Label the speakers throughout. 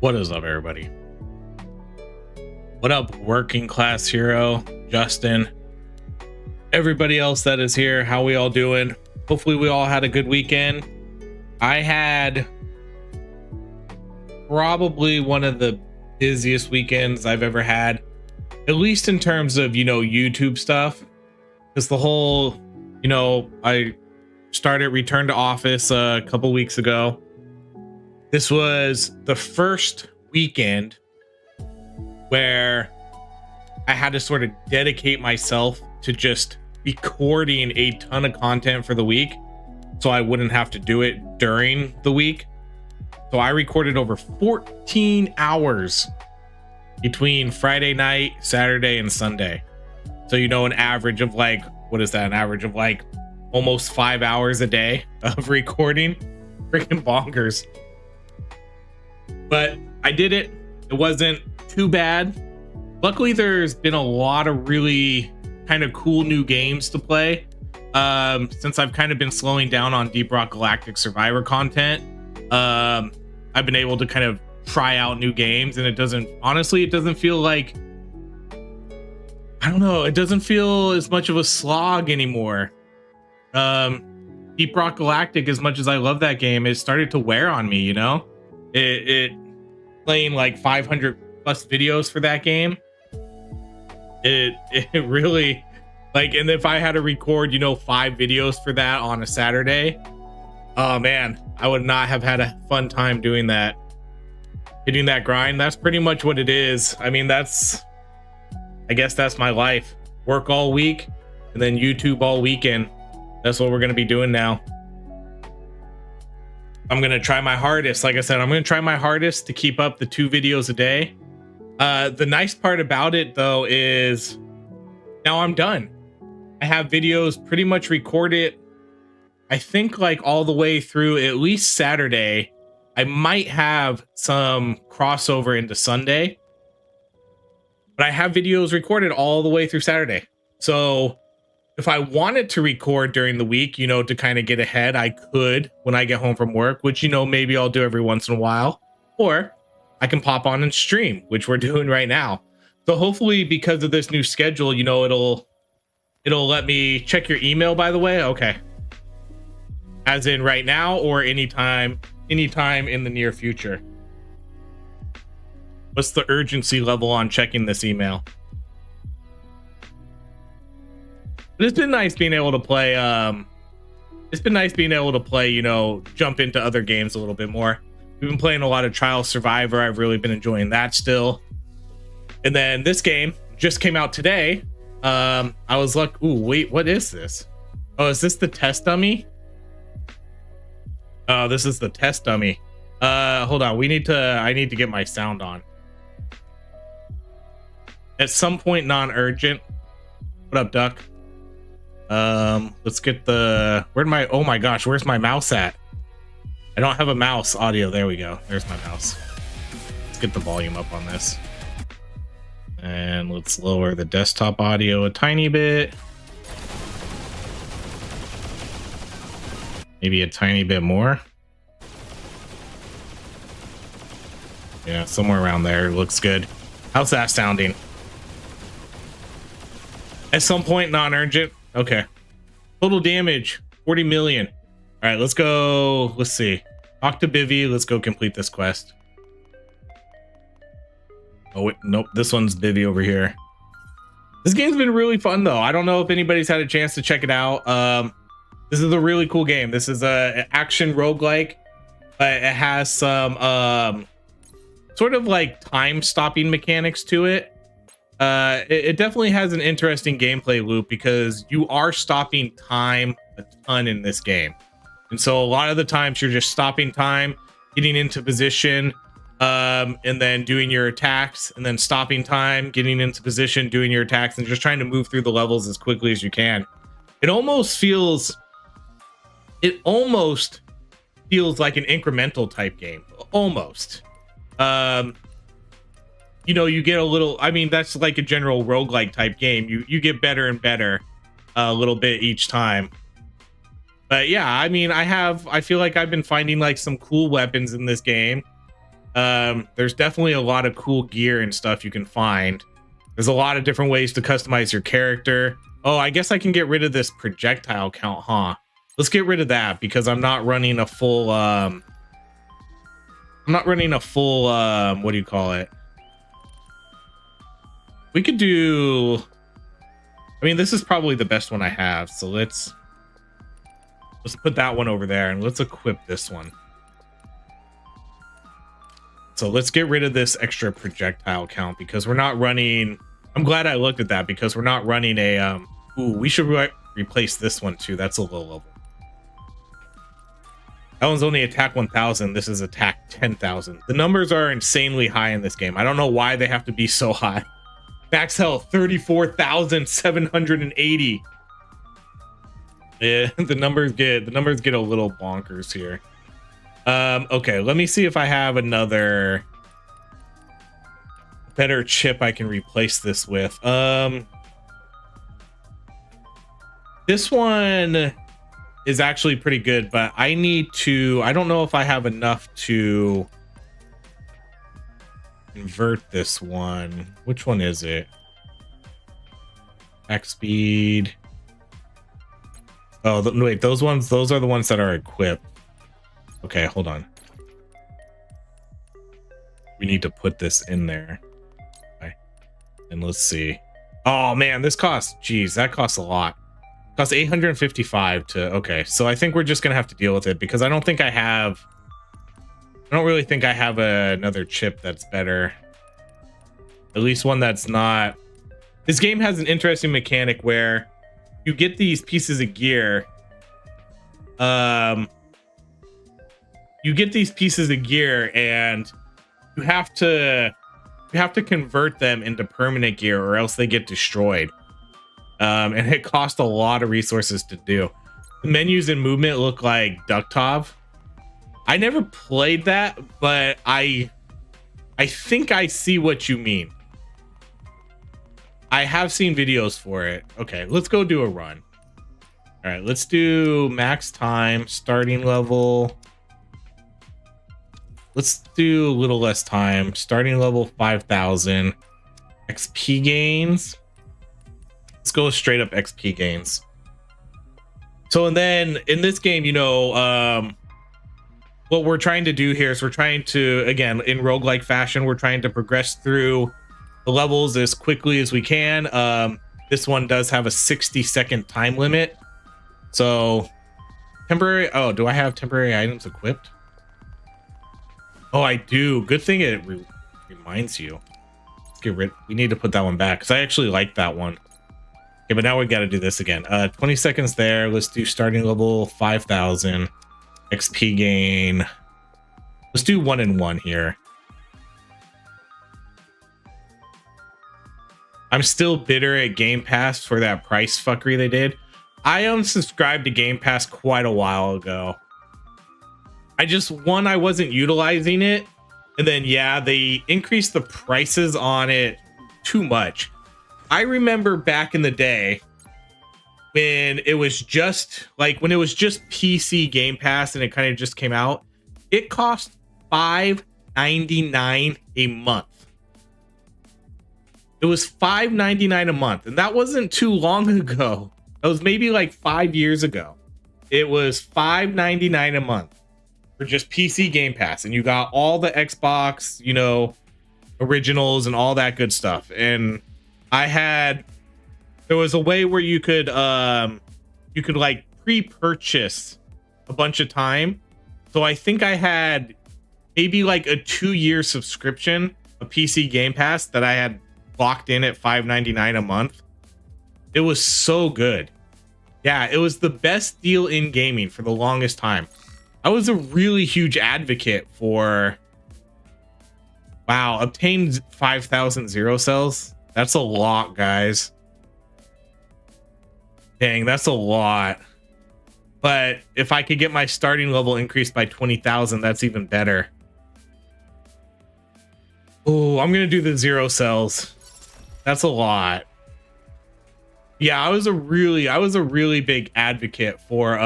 Speaker 1: What is up, everybody? What up, working class hero, Justin, everybody else that is here? How we all doing? Hopefully we all had a good weekend. I had probably one of the busiest weekends I've ever had, at least in terms of, YouTube stuff, because the whole, I started return to office a couple weeks ago. This was the first weekend where I had to sort of dedicate myself to just recording a ton of content for the week, so I wouldn't have to do it during the week. So I recorded over 14 hours between Friday night, Saturday, and Sunday. So, you know, an average of like, what is that? An average of like almost 5 hours a day of recording. Freaking bonkers. But I did it. It wasn't too bad. Luckily, there's been a lot of really kind of cool new games to play. Since I've kind of been slowing down on Deep Rock Galactic Survivor content, I've been able to kind of try out new games, and it doesn't feel like, I don't know, it doesn't feel as much of a slog anymore. Deep Rock Galactic, as much as I love that game, it started to wear on me, you know? It playing like 500 plus videos for that game. It really, like, and if I had to record, you know, 5 videos for that on a Saturday, oh man, I would not have had a fun time doing that. Hitting that grind, that's pretty much what it is. I mean, I guess that's my life. Work all week and then YouTube all weekend. That's what we're going to be doing now. I'm going to try my hardest. Like I said, I'm going to try my hardest to keep up the 2 videos a day. The nice part about it, though, is now I'm done. I have videos pretty much recorded, I think, like all the way through at least Saturday. I might have some crossover into Sunday, but I have videos recorded all the way through Saturday. So if I wanted to record during the week, you know, to kind of get ahead, I could when I get home from work, which, you know, maybe I'll do every once in a while, or I can pop on and stream, which we're doing right now. So hopefully, because of this new schedule, you know, it'll let me check your email, by the way. Okay. As in right now or anytime in the near future. What's the urgency level on checking this email? But it's been nice being able to play. You know, jump into other games a little bit more. We've been playing a lot of Trial Survivor. I've really been enjoying that still. And then this game just came out today. I was like, ooh, wait, what is this? Oh, is this the test dummy? Oh, this is the test dummy. Hold on. I need to get my sound on. At some point, non-urgent. What up, Duck? Let's get the, oh my gosh, where's my mouse at? I don't have a mouse audio. There we go. There's my mouse. Let's get the volume up on this. And let's lower the desktop audio a tiny bit. Maybe a tiny bit more. Yeah, somewhere around there. Looks good. How's that sounding? At some point, non-urgent. Okay. Total damage, 40 million. All right, let's go. Let's see. Talk to Bivy. Let's go complete this quest. Oh, wait, nope. This one's Bivy over here. This game's been really fun, though. I don't know if anybody's had a chance to check it out. This is a really cool game. This is an action roguelike, but it has some sort of like time stopping mechanics to it. It definitely has an interesting gameplay loop because you are stopping time a ton in this game. And so a lot of the times you're just stopping time, getting into position, and then doing your attacks, and then stopping time, getting into position, doing your attacks, and just trying to move through the levels as quickly as you can. It almost feels like an incremental type game. Almost. You know, you get a little, I mean, that's like a general roguelike type game. You get better and better a little bit each time. But yeah, I mean, I feel like I've been finding like some cool weapons in this game. There's definitely a lot of cool gear and stuff you can find. There's a lot of different ways to customize your character. Oh, I guess I can get rid of this projectile count, huh? Let's get rid of that because I'm not running a full, what do you call it? We could do, I mean, this is probably the best one I have. So let's put that one over there and let's equip this one. So let's get rid of this extra projectile count because we're not running. I'm glad I looked at that because we're not running a, ooh, we should replace this one too. That's a low level. That one's only attack 1000. This is attack 10,000. The numbers are insanely high in this game. I don't know why they have to be so high. Max health 34,780. Yeah, the numbers get a little bonkers here. Okay, let me see if I have another better chip I can replace this with. This one is actually pretty good, but I don't know if I have enough to convert this one. Which one is it? X speed. Oh, wait, those are the ones that are equipped. Okay, hold on. We need to put this in there. Okay. And let's see. Oh man, that costs a lot. It costs 855 to, okay. So I think we're just gonna have to deal with it because I don't really think I have another chip that's better. At least one that's not. This game has an interesting mechanic where you get these pieces of gear. You get these pieces of gear and you have to convert them into permanent gear or else they get destroyed. And it costs a lot of resources to do. The menus and movement look like Ducktov. I never played that, but I think I see what you mean. I have seen videos for it. Okay, let's go do a run. All right, let's do max time, starting level. Let's do a little less time. Starting level 5,000. XP gains. Let's go straight up XP gains. So, and then in this game, you know, what we're trying to do here is we're trying to, again, in roguelike fashion, we're trying to progress through the levels as quickly as we can. This one does have a 60-second time limit. So, temporary. Oh, do I have temporary items equipped? Oh, I do. Good thing it reminds you. Let's get rid. We need to put that one back because I actually like that one. Okay, but now we got to do this again. 20 seconds there. Let's do starting level 5,000 XP gain. Let's do 1 and 1 here. I'm still bitter at Game Pass for that price fuckery they did. I unsubscribed to Game Pass quite a while ago. I wasn't utilizing it, and then yeah, they increased the prices on it too much. I remember back in the day when it was just PC Game Pass and it kind of just came out, it cost $5.99 a month. It was $5.99 a month, and that wasn't too long ago. That was maybe like 5 years ago. It was $5.99 a month for just PC Game Pass, and you got all the Xbox, you know, originals and all that good stuff. And there was a way where you could like pre-purchase a bunch of time. So I think I had maybe like a 2-year subscription of PC Game Pass that I had locked in at $5.99 a month. It was so good. Yeah, it was the best deal in gaming for the longest time. I was a really huge advocate for, wow, obtained 5,000 zero cells. That's a lot, guys. Dang, that's a lot. But if I could get my starting level increased by 20,000, that's even better. Oh, I'm gonna do the zero cells. That's a lot. Yeah, I was a really big advocate for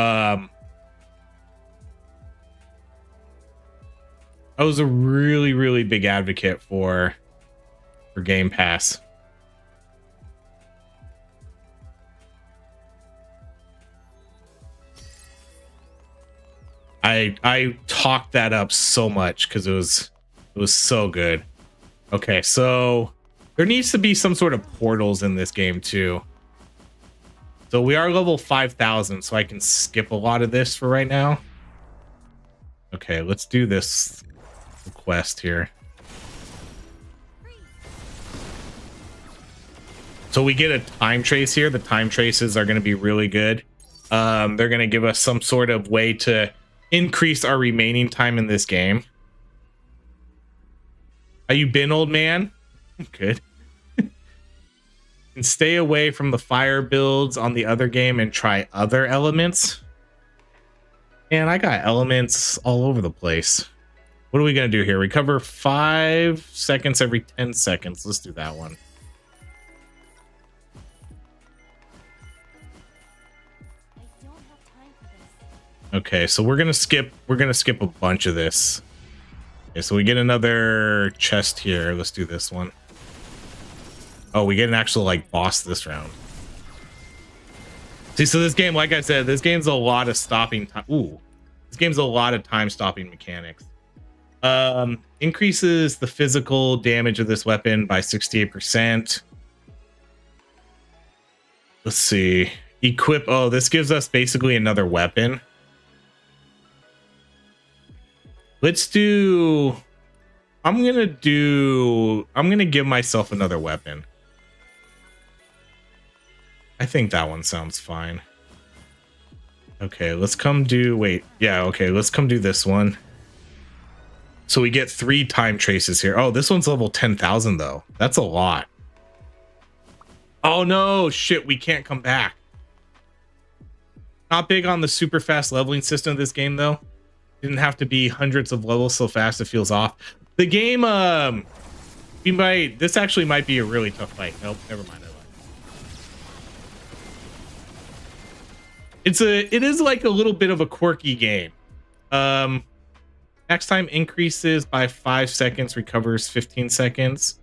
Speaker 1: I was a really big advocate for Game Pass. I talked that up so much because it was so good. Okay, so there needs to be some sort of portals in this game too. So we are level 5,000, so I can skip a lot of this for right now. Okay, let's do this quest here. So we get a time trace here. The time traces are going to be really good. They're going to give us some sort of way to increase our remaining time in this game. How you been, old man? Good. and stay away from the fire builds on the other game and try other elements. And I got elements all over the place. What are we gonna do here? Recover 5 seconds every 10 seconds. Let's do that one. Okay, so we're gonna skip a bunch of this. Okay, so we get another chest here. Let's do this one. Oh, we get an actual like boss this round. See, so this game, like I said, this game's a lot of stopping time. Ooh, this game's a lot of time stopping mechanics. Increases the physical damage of this weapon by 68%. Let's see. Equip. Oh, this gives us basically another weapon. Let's do. I'm gonna give myself another weapon. I think that one sounds fine. Okay, let's come do. Wait, yeah, okay, let's come do this one. So we get 3 time traces here. Oh, this one's level 10,000 though. That's a lot. Oh no, shit, we can't come back. Not big on the super fast leveling system of this game though. Didn't have to be hundreds of levels so fast it feels off. The game, this actually might be a really tough fight. Nope, never mind. It is like a little bit of a quirky game. Max time increases by 5 seconds, recovers 15 seconds.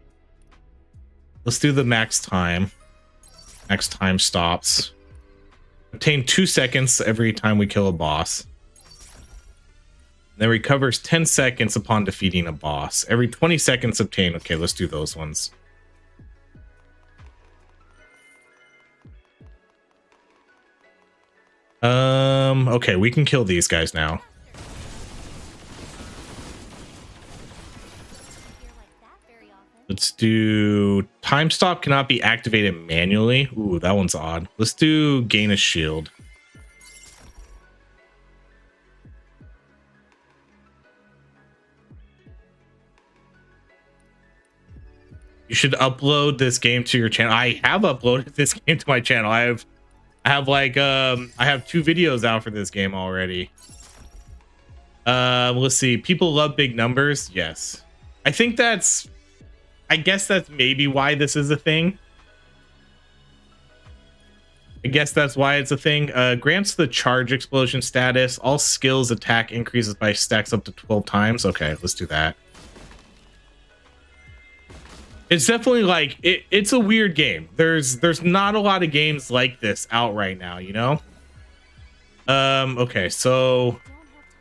Speaker 1: Let's do the max time. Max time stops. Obtain 2 seconds every time we kill a boss. Then recovers 10 seconds upon defeating a boss. Every 20 seconds obtain. Okay, let's do those ones. Okay, we can kill these guys now. Let's do time stop cannot be activated manually. Ooh, that one's odd. Let's do gain a shield. You should upload this game to your channel. I have uploaded this game to my channel. I have 2 videos out for this game already. Let's see. People love big numbers. Yes. I guess that's maybe why this is a thing. I guess that's why it's a thing. Grants the charge explosion status. All skills attack increases by stacks up to 12 times. Okay, let's do that. It's definitely like it's a weird game. There's not a lot of games like this out right now, you know? Okay, so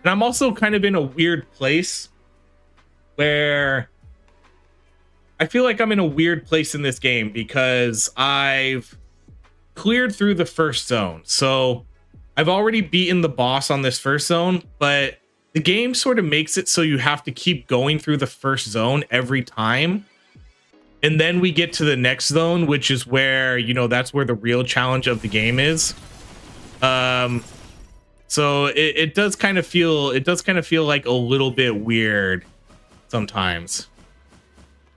Speaker 1: and I'm also kind of in a weird place where I feel like I'm in a weird place in this game because I've cleared through the first zone. So I've already beaten the boss on this first zone, but the game sort of makes it so you have to keep going through the first zone every time. And then we get to the next zone, which is where, you know, that's where the real challenge of the game is. So it does kind of feel like a little bit weird sometimes.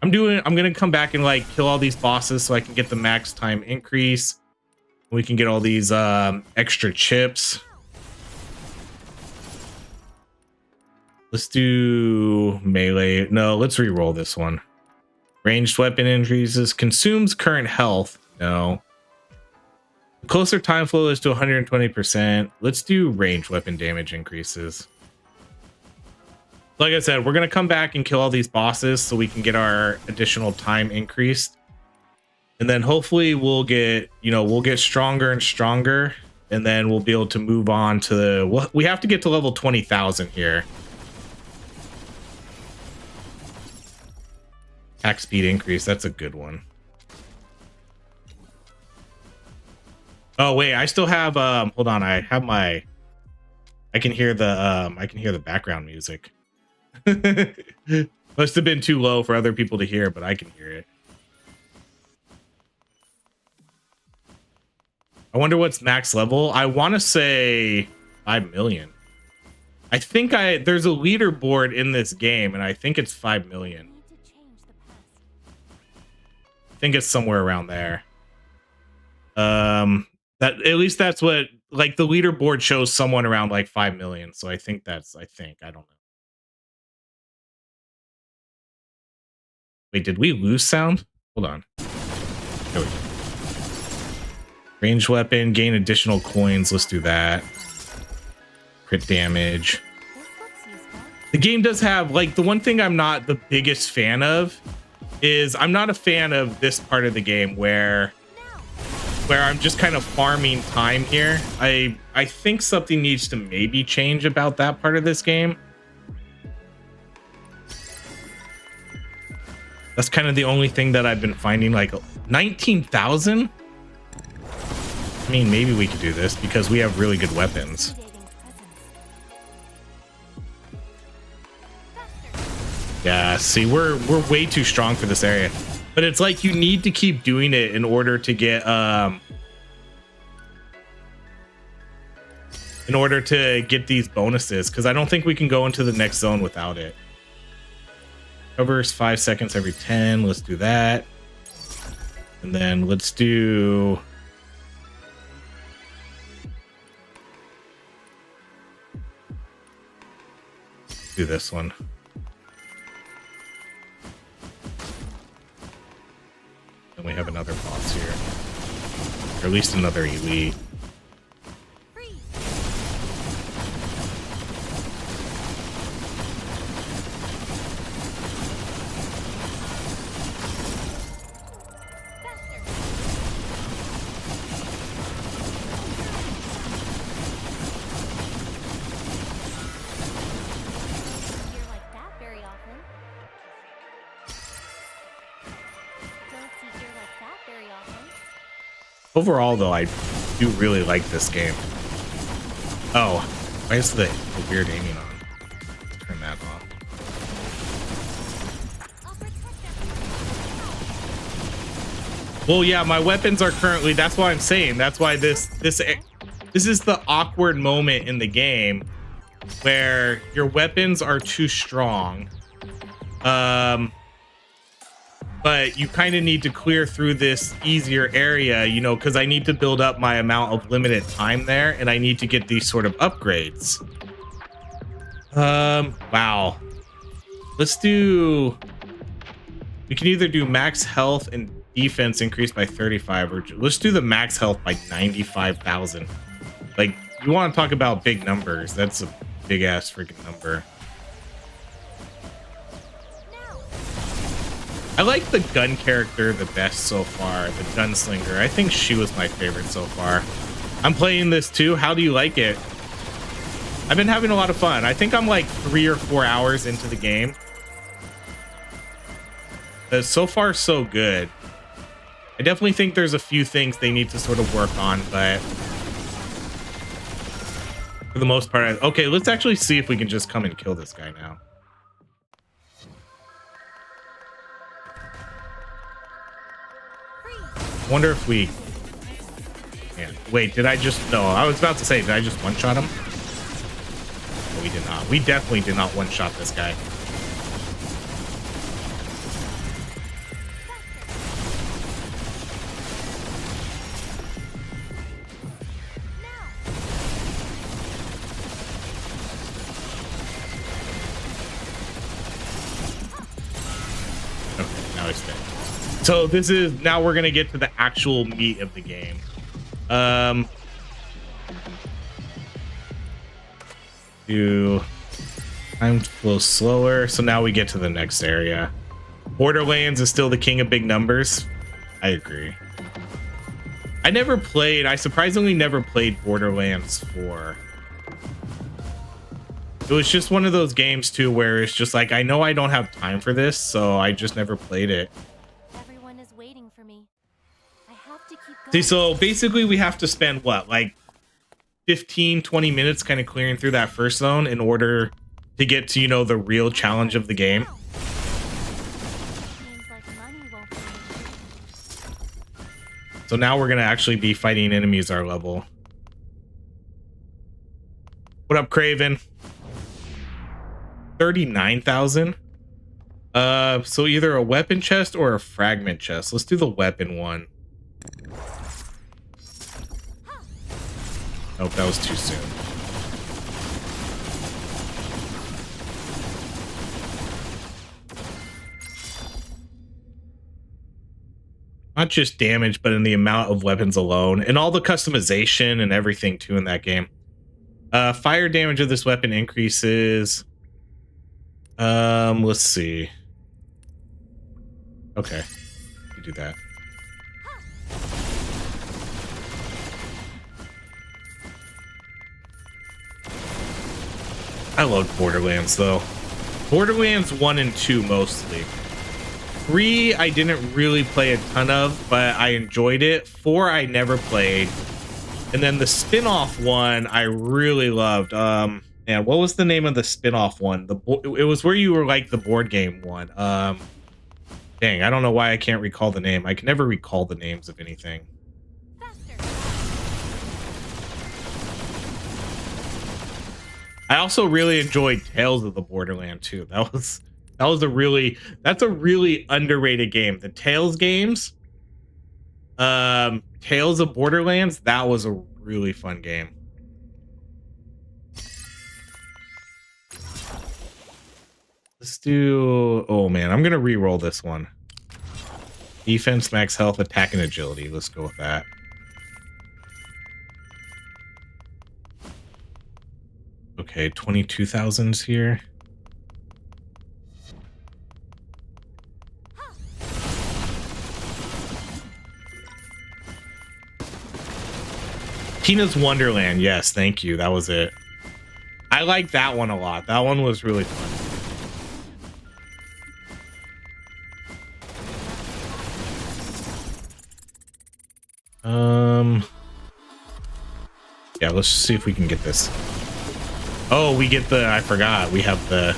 Speaker 1: I'm gonna come back and like kill all these bosses so I can get the max time increase. We can get all these extra chips. Let's do melee. No, let's re-roll this one. Ranged weapon increases, consumes current health. No. Closer time flow is to 120%. Let's do ranged weapon damage increases. Like I said, we're going to come back and kill all these bosses so we can get our additional time increased. And then hopefully we'll get stronger and stronger. And then we'll be able to move on to we have to get to level 20,000 here. Attack speed increase, that's a good one. Oh wait, I still have hold on, I can hear the background music. Must have been too low for other people to hear, but I can hear it. I wonder what's max level. I want to say 5 million. I think there's a leaderboard in this game and I think it's 5 million. I think it's somewhere around there. That at least that's what like the leaderboard shows someone around like 5 million. So I think I don't know. Wait, did we lose sound? Hold on. There we go. Ranged weapon, gain additional coins. Let's do that. Crit damage. The game does have like the one thing I'm not the biggest fan of is I'm not a fan of this part of the game where I'm just kind of farming time here. I think something needs to maybe change about that part of this game. That's kind of the only thing that I've been finding. Like 19,000. I mean, maybe we could do this because we have really good weapons. Yeah, see, we're way too strong for this area. But it's like you need to keep doing it in order to get these bonuses, because I don't think we can go into the next zone without it. Covers 5 seconds every 10. Let's do that. And then let's do this one. And we have another boss here. Or at least another elite. Overall, though, I do really like this game. Oh, why is the weird aiming on? Turn that off. Well, yeah, my weapons are currently. That's why I'm saying. That's why this is the awkward moment in the game where your weapons are too strong. But you kind of need to clear through this easier area, you know, because I need to build up my amount of limited time there, and I need to get these sort of upgrades. Wow. Let's do... We can either do max health and defense increased by 35, or let's do the max health by 95,000. Like, you want to talk about big numbers. That's a big-ass freaking number. I like the gun character the best so far, the gunslinger. I think she was my favorite so far. I'm playing this too. How do you like it? I've been having a lot of fun. I think I'm like 3 or 4 hours into the game. So far, so good. I definitely think there's a few things they need to sort of work on, but for the most part, okay, let's actually see if we can just come and kill this guy now. Wonder if we can. Wait, did I just... No, I was about to say, did I just one-shot him? No, we did not. We definitely did not one-shot this guy. Okay, now he's dead. So this is, now we're gonna get to the actual meat of the game. Do time flows slower. So now we get to the next area. Borderlands is still the king of big numbers. I agree. I surprisingly never played Borderlands 4. It was just one of those games too where it's just like, I know I don't have time for this, so I just never played it. See, so basically we have to spend what, like 15-20 minutes kind of clearing through that first zone in order to get to, you know, the real challenge of the game. So now we're gonna actually be fighting enemies our level. What up, Craven? 39,000. So either a weapon chest or a fragment chest. Let's do the weapon one. Nope, that was too soon. Not just damage, but in the amount of weapons alone, and all the customization and everything too in that game. Fire damage of this weapon increases. Let's see. Okay, we do that. I love Borderlands though. Borderlands 1 and 2 mostly. 3 I didn't really play a ton of, but I enjoyed it. 4 I never played. And then the spin-off one I really loved. Man, what was the name of the spin-off one? It was where you were like the board game one. Dang, I don't know why I can't recall the name. I can never recall the names of anything. I also really enjoyed Tales of the Borderland too. That's a really underrated game. The Tales games, Tales of Borderlands, that was a really fun game. Let's do, oh man, I'm gonna re-roll this one. Defense, max health, attack, and agility. Let's go with that. Okay, 22,000's here. Tina's Wonderland. Yes, thank you. That was it. I like that one a lot. That one was really fun. Yeah, let's see if we can get this. Oh, we get the, I forgot. We have the,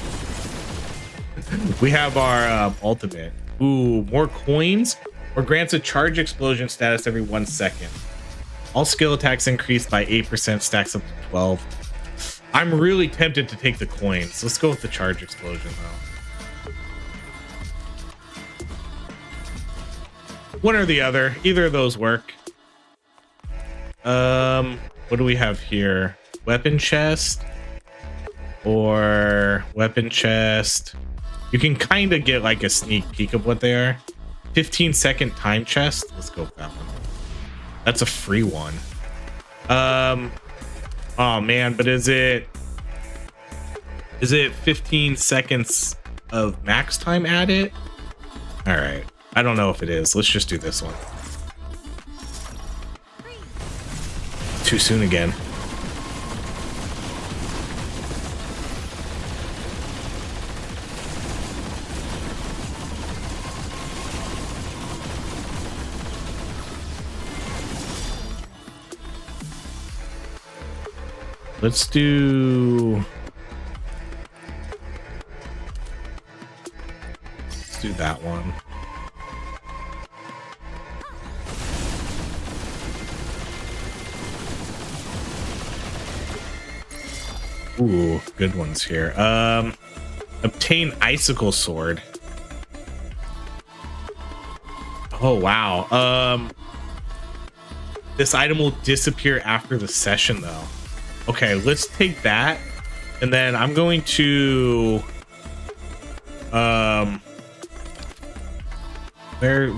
Speaker 1: we have our ultimate. Ooh, more coins, or grants a charge explosion status every 1 second. All skill attacks increase by 8%, stacks up to 12. I'm really tempted to take the coins. Let's go with the charge explosion though. One or the other. Either of those work. What do we have here? Weapon chest or weapon chest. You can kind of get like a sneak peek of what they are. 15-second time chest. Let's go with that one. That's a free one. Oh man, but is it 15 seconds of max time added? All right. I don't know if it is. Let's just do this one. Too soon again. Let's do that one. Ooh, good ones here. Obtain icicle sword. Oh wow. This item will disappear after the session though. Okay, let's take that, and then I'm going to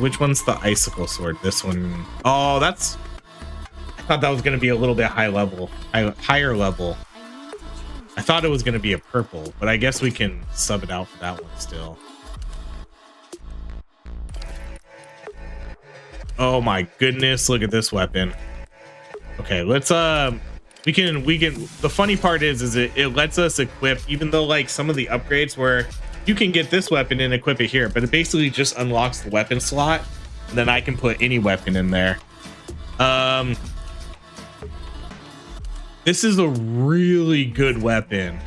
Speaker 1: which one's the icicle sword? This one. Oh, that's, I thought that was going to be a little bit higher level. I thought it was going to be a purple, but I guess we can sub it out for that one still. Oh my goodness, look at this weapon. Okay, let's we can the funny part is it lets us equip, even though like some of the upgrades where you can get this weapon and equip it here, but it basically just unlocks the weapon slot, and then I can put any weapon in there. This is a really good weapon.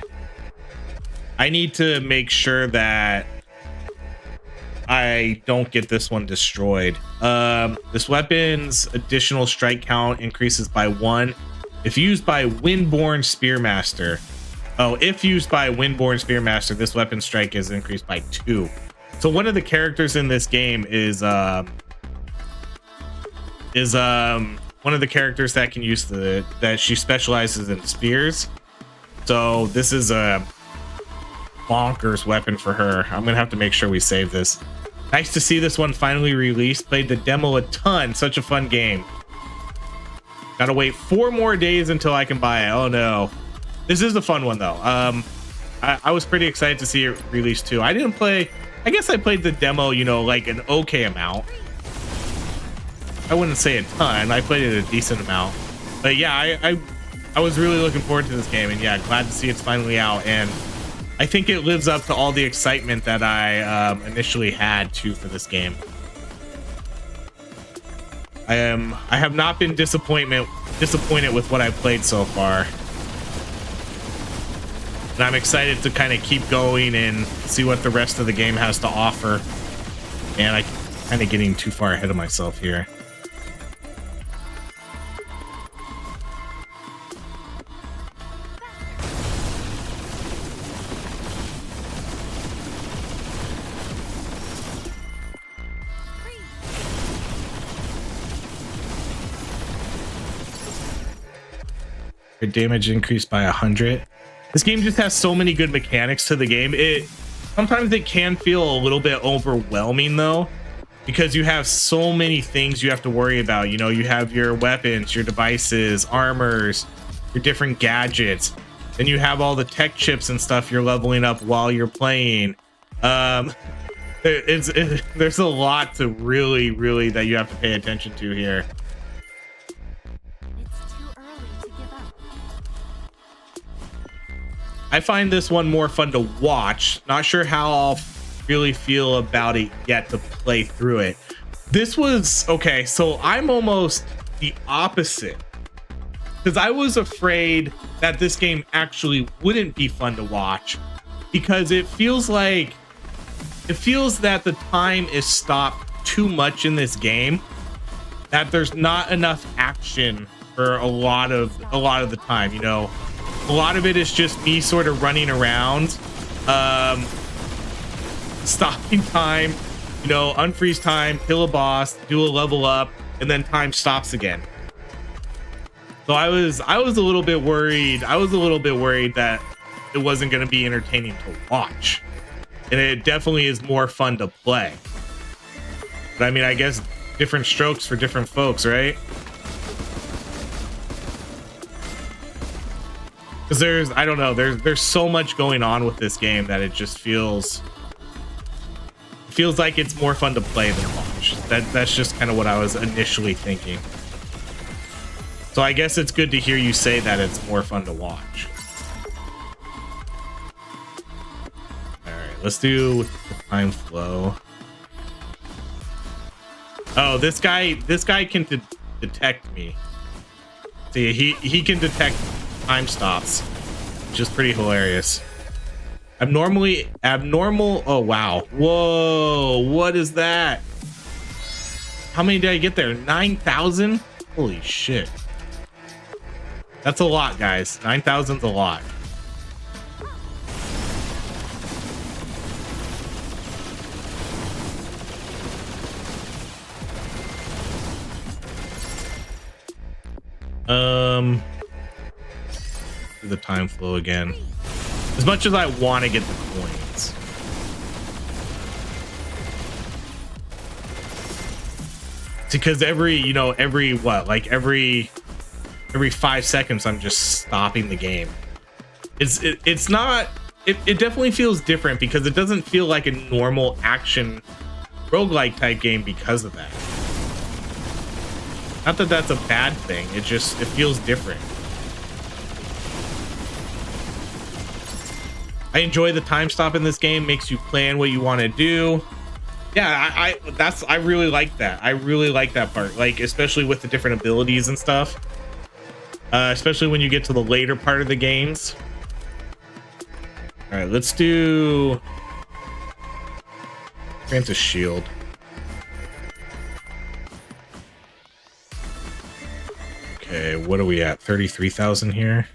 Speaker 1: I need to make sure that I don't get this one destroyed. This weapon's additional strike count increases by 1 if used by Windborn Spearmaster. Oh, if used by Windborn Spearmaster, this weapon strike is increased by 2. So one of the characters in this game is one of the characters that can use that she specializes in spears. So this is a bonkers weapon for her. I'm gonna have to make sure we save this. Nice to see this one finally released. Played the demo a ton. Such a fun game. Gotta wait 4 more days until I can buy it. Oh no. This is a fun one though. I was pretty excited to see it released too. I didn't play, I guess I played the demo, you know, like an okay amount. I wouldn't say a ton. I played it a decent amount. But yeah, I was really looking forward to this game, and yeah, glad to see it's finally out. And I think it lives up to all the excitement that I initially had too for this game. I have not been disappointed with what I've played so far. And I'm excited to kind of keep going and see what the rest of the game has to offer. And I'm kind of getting too far ahead of myself here. Your damage increased by 100. This game just has so many good mechanics to the game. Sometimes it can feel a little bit overwhelming though, because you have so many things you have to worry about. You know, you have your weapons, your devices, armors, your different gadgets. Then you have all the tech chips and stuff you're leveling up while you're playing. There's a lot to really that you have to pay attention to here. I find this one more fun to watch. Not sure how I'll really feel about it yet to play through it. This was okay, so I'm almost the opposite, because I was afraid that this game actually wouldn't be fun to watch, because it feels that the time is stopped too much in this game, that there's not enough action for a lot of the time. You know, a lot of it is just me sort of running around, stopping time, you know, unfreeze time, kill a boss, do a level up, and then time stops again. So I was a little bit worried. I was a little bit worried that it wasn't going to be entertaining to watch, and it definitely is more fun to play. But I mean, I guess different strokes for different folks, right? Because I don't know, there's so much going on with this game that it just feels like it's more fun to play than watch. That's just kind of what I was initially thinking. So I guess it's good to hear you say that it's more fun to watch. All right, let's do the time flow. Oh, this guy can detect me. See, he can detect time stops, which is pretty hilarious. Abnormal. Oh wow, whoa, what is that? How many did I get there? 9,000. Holy shit, that's a lot, guys. 9,000's a lot. The time flow again. As much as I want to get the coins, because every 5 seconds I'm just stopping the game. It's not, it definitely feels different, because it doesn't feel like a normal action roguelike type game because of that. Not that that's a bad thing, it feels different. I enjoy the time stop in this game. Makes you plan what you want to do. Yeah, I really like that. I really like that part, like especially with the different abilities and stuff, especially when you get to the later part of the games. All right, let's do grant a shield. Okay, what are we at? 33,000 here.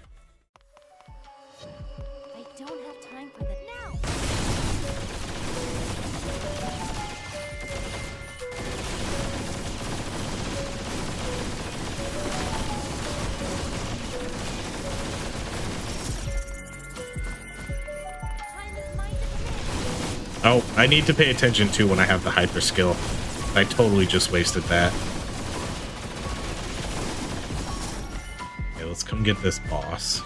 Speaker 1: Oh, I need to pay attention too when I have the hyper skill. I totally just wasted that. Okay, let's come get this boss.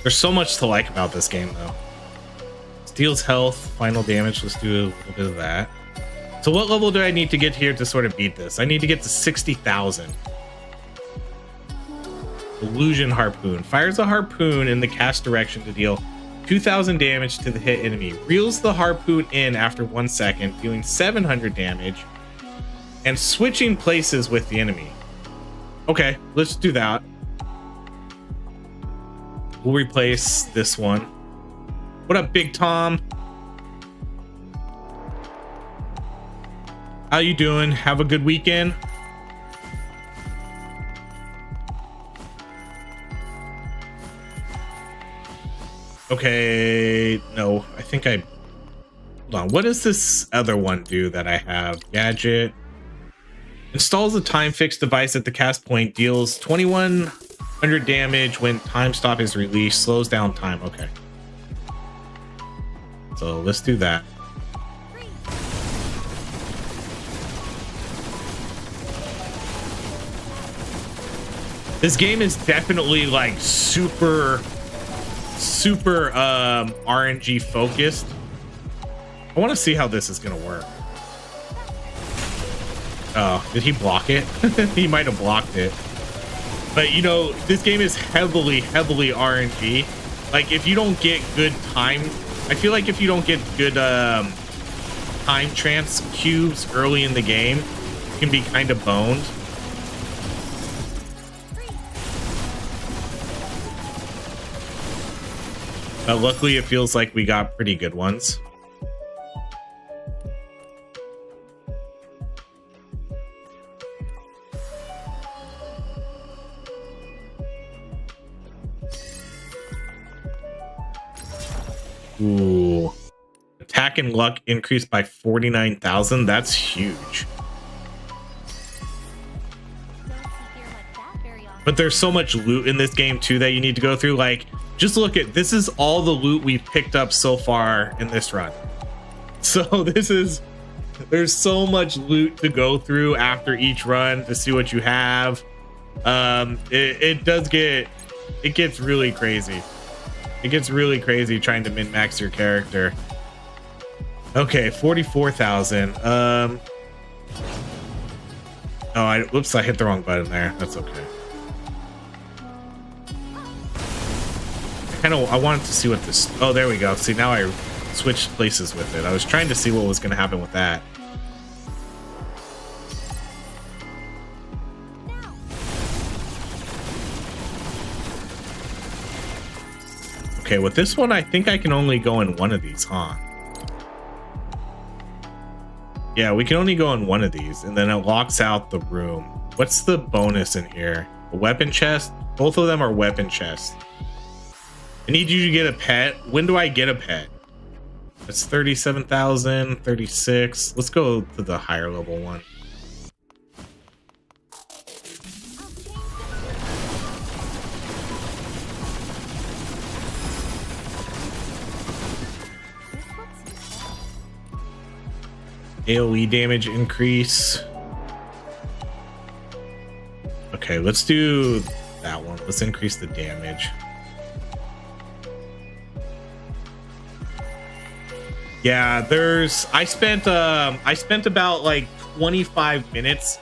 Speaker 1: There's so much to like about this game, though. Steals health, final damage. Let's do a little bit of that. So what level do I need to get here to sort of beat this? I need to get to 60,000. Illusion Harpoon. Fires a harpoon in the cast direction to deal 2,000 damage to the hit enemy. Reels the harpoon in after 1 second, dealing 700 damage. And switching places with the enemy. Okay, let's do that. We'll replace this one. What up, Big Tom? How you doing? Have a good weekend. Okay, no, I think I... Hold on, what does this other one do that I have? Gadget. Installs a time-fixed device at the cast point. Deals 2,100 damage when time stop is released. Slows down time. Okay. So let's do that. This game is definitely like super RNG focused. I want to see how this is gonna work. Oh, did he block it? He might have blocked it. But you know, this game is heavily RNG. Like if you don't get good time, I feel like if you don't get good time trance cubes early in the game, you can be kind of boned. But luckily, it feels like we got pretty good ones. Ooh. Attack and luck increased by 49,000. That's huge. But there's so much loot in this game too that you need to go through. Like, just look at this is all the loot we've picked up so far in this run. So there's so much loot to go through after each run to see what you have. It gets really crazy. It gets really crazy trying to min-max your character. Okay, 44,000. Whoops, I hit the wrong button there. That's okay. I wanted to see what this... Oh, there we go. See, now I switched places with it. I was trying to see what was going to happen with that. Okay, with this one, I think I can only go in one of these, huh? Yeah, we can only go in one of these, and then it locks out the room. What's the bonus in here? A weapon chest? Both of them are weapon chests. I need you to get a pet. When do I get a pet? It's 37,000, 36. Let's go to the higher level one. AoE damage increase. Okay, let's do that one. Let's increase the damage. Yeah, I spent about like 25 minutes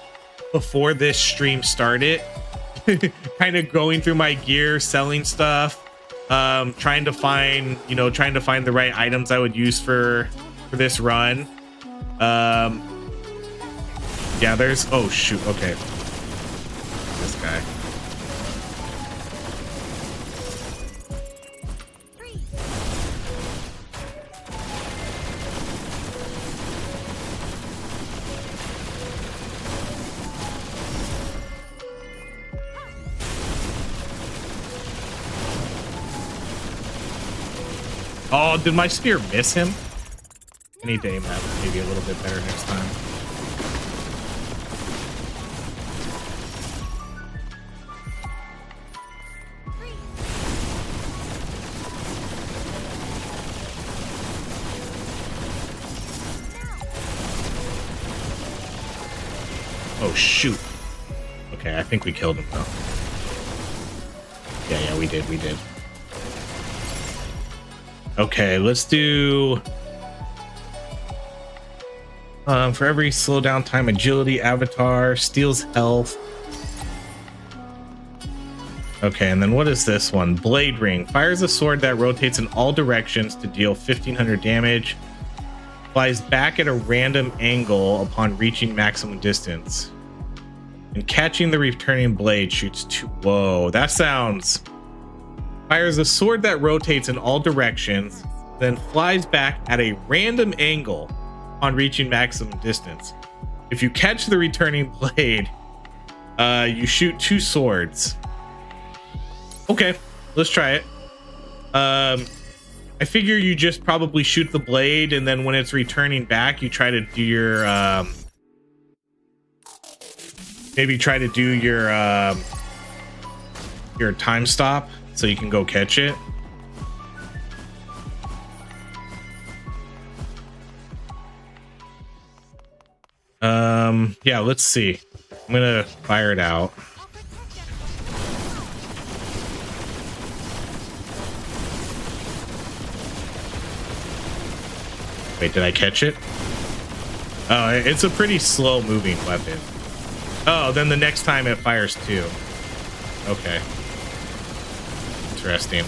Speaker 1: before this stream started kind of going through my gear, selling stuff, trying to find the right items I would use for this run. Yeah, there's, oh shoot, okay, this guy. Oh, did my spear miss him? I need to aim that maybe a little bit better next time. Oh shoot. Okay, I think we killed him though. Yeah, we did. Okay, let's do for every slowdown time, agility avatar steals health. Okay, and then what is this one? Blade ring fires a sword that rotates in all directions to deal 1500 damage. Flies back at a random angle upon reaching maximum distance. And catching the returning blade shoots two. Whoa, that sounds. Fires a sword that rotates in all directions, then flies back at a random angle on reaching maximum distance. If you catch the returning blade, you shoot two swords. Okay, let's try it. I figure you just probably shoot the blade, and then when it's returning back, you try to do your maybe try to do your time stop so you can go catch it. Yeah, let's see. I'm gonna fire it out. Wait, did I catch it? Oh, it's a pretty slow moving weapon. Oh, then the next time it fires two. Okay. Interesting.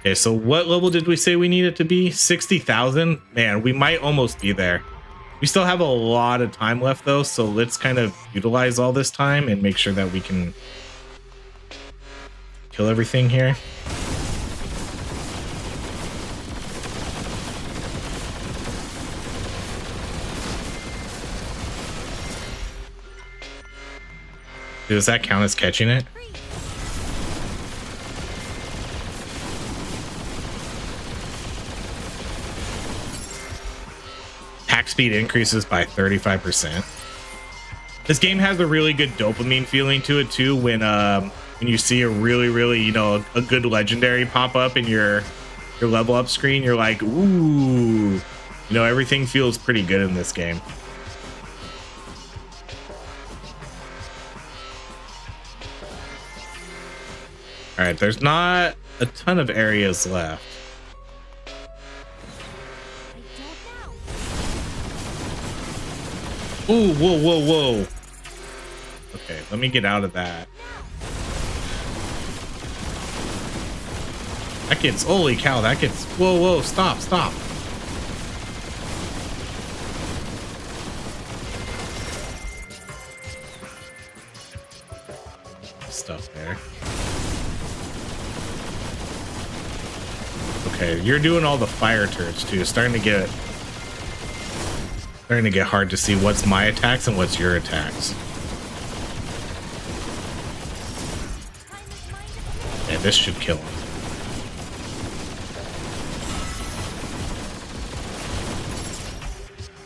Speaker 1: Okay, so what level did we say we need it to be? 60,000? Man, we might almost be there. We still have a lot of time left though, so let's kind of utilize all this time and make sure that we can kill everything here. Does that count as catching it? Attack speed increases by 35%. This game has a really good dopamine feeling to it too when you see a really, you know, a good legendary pop up in your level up screen. You're like, ooh, you know, everything feels pretty good in this game. All right, there's not a ton of areas left. Ooh, whoa. Okay, let me get out of that. That gets, holy cow, that gets, whoa, stop. Stuff there. Okay, you're doing all the fire turrets too. It's starting to get hard to see what's my attacks and what's your attacks. Okay, this should kill him.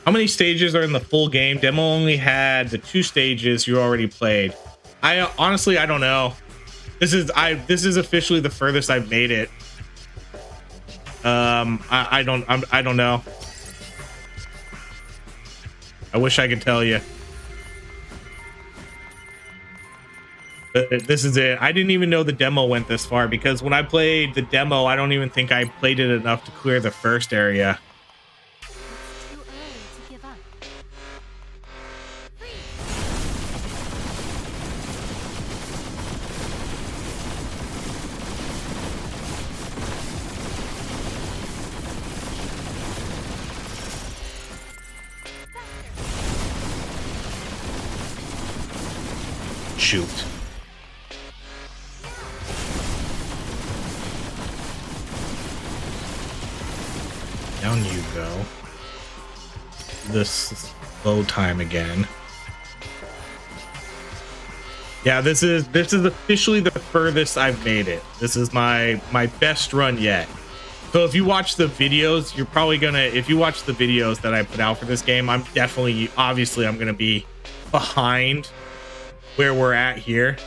Speaker 1: How many stages are in the full game? Demo only had the 2 stages you already played. I honestly, I don't know. This is officially the furthest I've made it. I don't know. I wish I could tell you. This is it. I didn't even know the demo went this far because when I played the demo, I don't even think I played it enough to clear the first area. Shoot. Down you go. This slow time again. Yeah, this is officially the furthest I've made it. This is my best run yet. So if you watch the videos, you're probably gonna, if you watch the videos that I put out for this game, I'm definitely, obviously I'm gonna be behind where we're at here.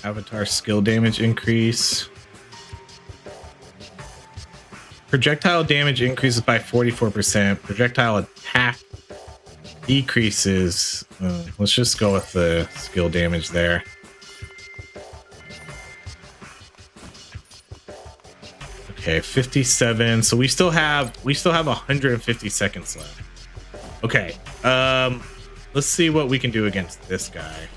Speaker 1: Avatar skill damage increase. Projectile damage increases by 44%. Projectile attack decreases. Let's just go with the skill damage there. Okay, 57. So we still have 150 seconds left. Okay. Let's see what we can do against this guy.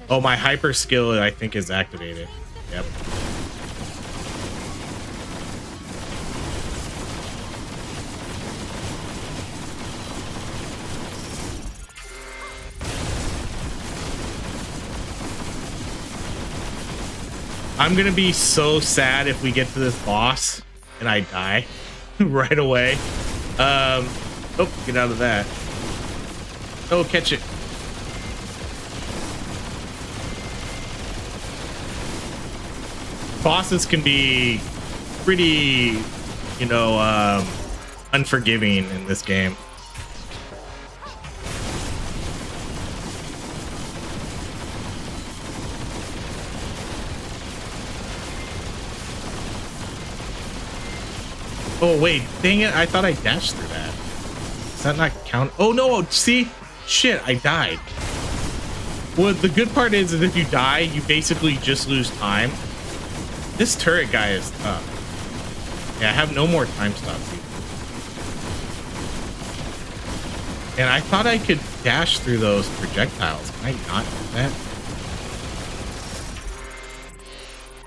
Speaker 1: Oh, my hyper skill, I think, is activated. Yep. I'm gonna be so sad if we get to this boss and I die right away. Oh, get out of that. Oh, catch it. Bosses can be pretty, you know, unforgiving in this game. Oh wait, dang it, I thought I dashed through that. Does that not count? Oh no, see? Shit, I died. Well, the good part is if you die, you basically just lose time. This turret guy is tough. Yeah, I have no more time stops either. And I thought I could dash through those projectiles. Can I not do that?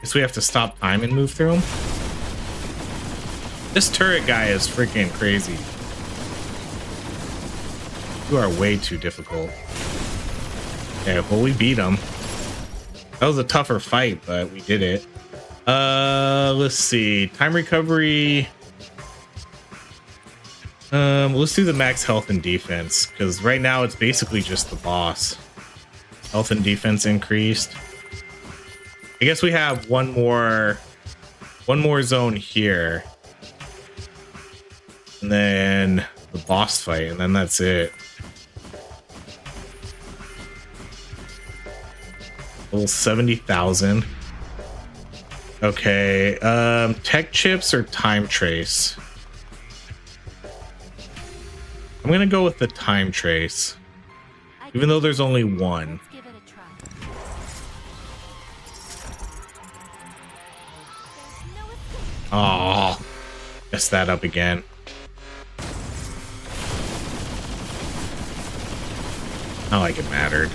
Speaker 1: Guess we have to stop time and move through them. This turret guy is freaking crazy. You are way too difficult. Okay, well, we beat him. That was a tougher fight, but we did it. Let's see. Time recovery. Let's do the max health and defense, because right now it's basically just the boss. Health and defense increased. I guess we have one more zone here. And then the boss fight, and then that's it. Level 70,000. Okay, tech chips or time trace? I'm gonna go with the time trace, even though there's only one. Oh, messed that up again. Not like it mattered.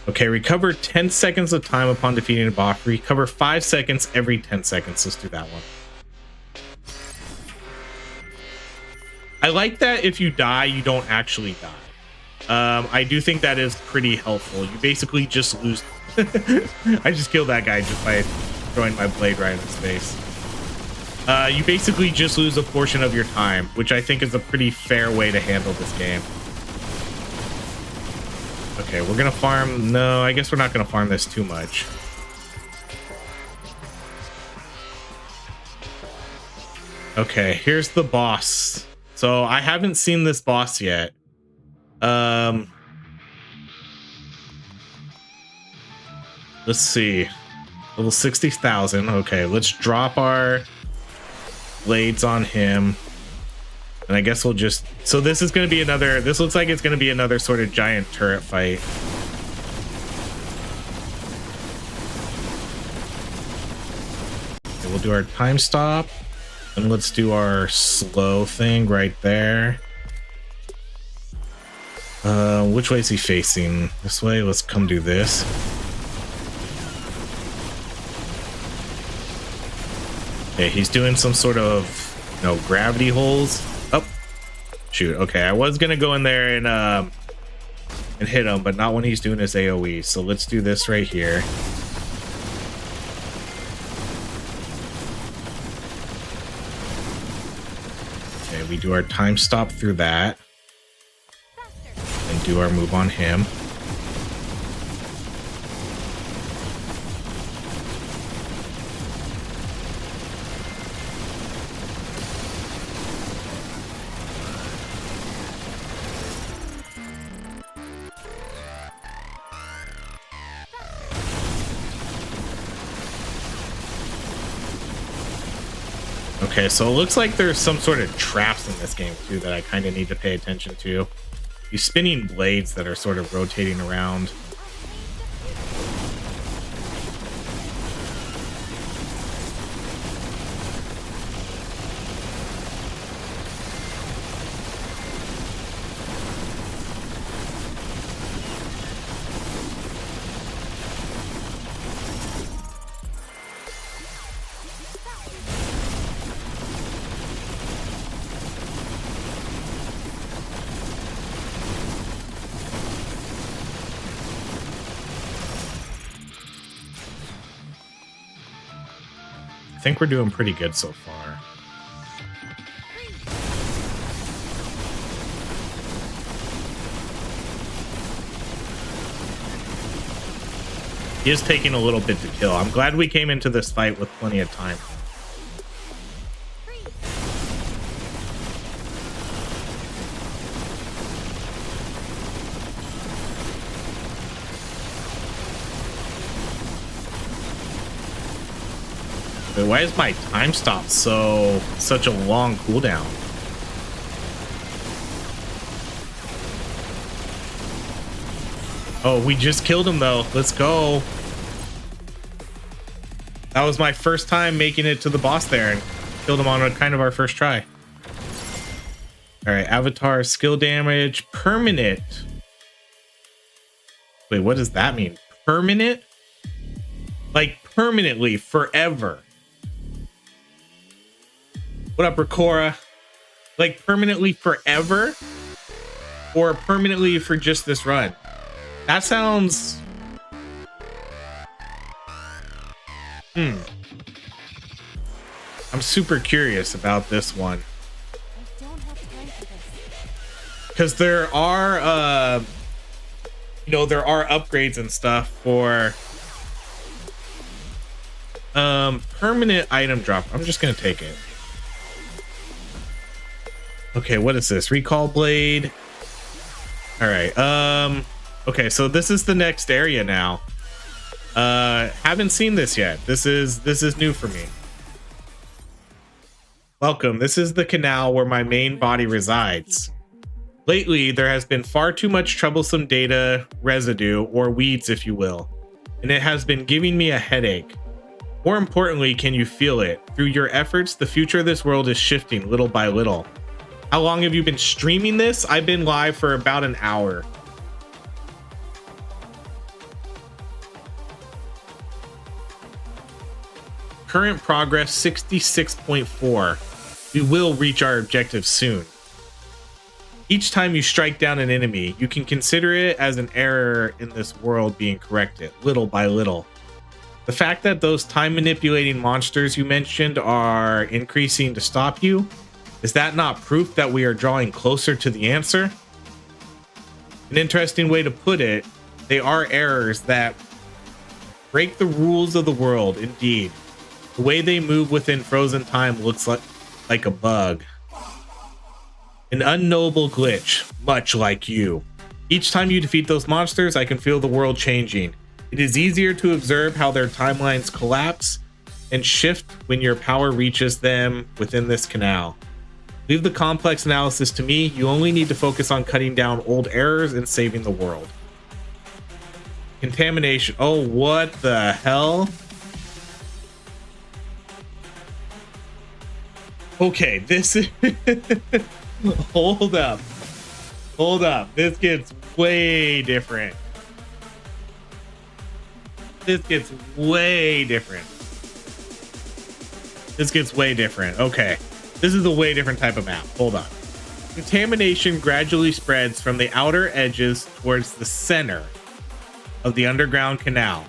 Speaker 1: Okay, recover 10 seconds of time upon defeating a boss. Recover 5 seconds every 10 seconds. Let's do that one. I like that if you die, you don't actually die. I do think that is pretty helpful. You basically just lose. I just killed that guy just by throwing my blade right in his face. You basically just lose a portion of your time, which I think is a pretty fair way to handle this game. Okay, we're gonna farm. No, I guess we're not gonna farm this too much. Okay, here's the boss. So I haven't seen this boss yet. Let's see. Level 60,000. Okay, let's drop our blades on him. And I guess we'll just... So this is going to be another... This looks like it's going to be another sort of giant turret fight. Okay, we'll do our time stop. And let's do our slow thing right there. Which way is he facing? This way? Let's come do this. Okay, he's doing some sort of, gravity holes. Oh, shoot. Okay, I was gonna go in there and hit him, but not when he's doing his AoE. So let's do this right here. Okay, we do our time stop through that. And do our move on him. Okay, so it looks like there's some sort of traps in this game too that I kind of need to pay attention to. These spinning blades that are sort of rotating around. I think we're doing pretty good so far. He is taking a little bit to kill. I'm glad we came into this fight with plenty of time. Wait, why is my time stop such a long cooldown? Oh, we just killed him though. Let's go. That was my first time making it to the boss there and killed him on kind of our first try. All right, avatar skill damage permanent. Wait, what does that mean? Permanent? Like permanently, forever. What up, Rakora? Like permanently forever? Or permanently for just this run? That sounds... I'm super curious about this one. Because there are, there are upgrades and stuff for permanent item drop. I'm just gonna take it. Okay, what is this? Recall blade. All right. Okay, so this is the next area now. Haven't seen this yet. This is new for me. Welcome. This is the canal where my main body resides. Lately, there has been far too much troublesome data residue, or weeds if you will, and it has been giving me a headache. More importantly, can you feel it? Through your efforts, the future of this world is shifting little by little. How long have you been streaming this? I've been live for about an hour. Current progress 66.4. We will reach our objective soon. Each time you strike down an enemy, you can consider it as an error in this world being corrected, little by little. The fact that those time manipulating monsters you mentioned are increasing to stop you, is that not proof that we are drawing closer to the answer? An interesting way to put it, they are errors that break the rules of the world, indeed. The way they move within frozen time looks like a bug. An unknowable glitch, much like you. Each time you defeat those monsters, I can feel the world changing. It is easier to observe how their timelines collapse and shift when your power reaches them within this canal. Leave the complex analysis to me. You only need to focus on cutting down old errors and saving the world. Contamination. Oh, what the hell? Okay, this is... Hold up. Hold up. This gets way different. This gets way different. This gets way different. Okay. This is a way different type of map. Hold on. Contamination gradually spreads from the outer edges towards the center of the underground canal.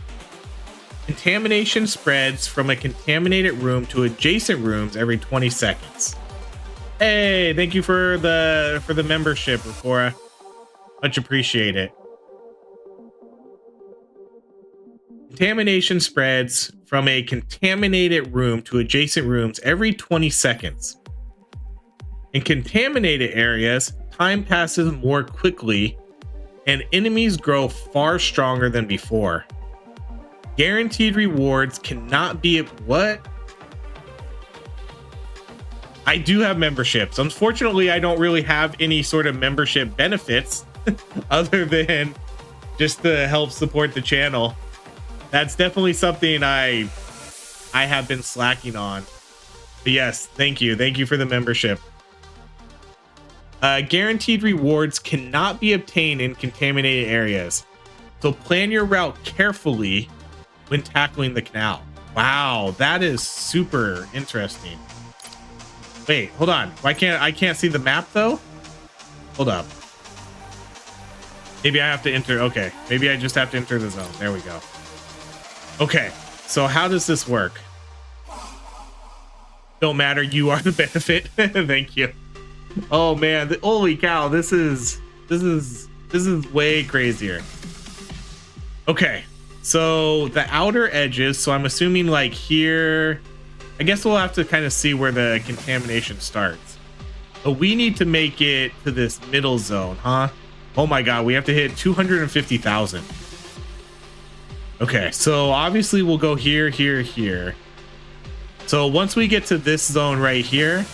Speaker 1: Contamination spreads from a contaminated room to adjacent rooms every 20 seconds. Hey, thank you for the membership, Ricora. Much appreciate it. Contamination spreads from a contaminated room to adjacent rooms every 20 seconds. In contaminated areas, time passes more quickly and enemies grow far stronger than before. Guaranteed rewards cannot be what? I do have memberships. Unfortunately, I don't really have any sort of membership benefits other than just to help support the channel. That's definitely something I have been slacking on. But yes, thank you. Thank you for the membership. Guaranteed rewards cannot be obtained in contaminated areas, so plan your route carefully when tackling the canal. Wow, that is super interesting. Wait, hold on. I can't see the map though? Hold up. Maybe I have to enter. Okay, maybe I just have to enter the zone. There we go. Okay, so how does this work? Don't matter, you are the benefit. Thank you. Oh man, holy cow, this is way crazier. Okay, so the outer edges, so I'm assuming like here, I guess we'll have to kind of see where the contamination starts. But we need to make it to this middle zone, huh? Oh my god, we have to hit 250,000. Okay, so obviously we'll go here, here, here. So once we get to this zone right here,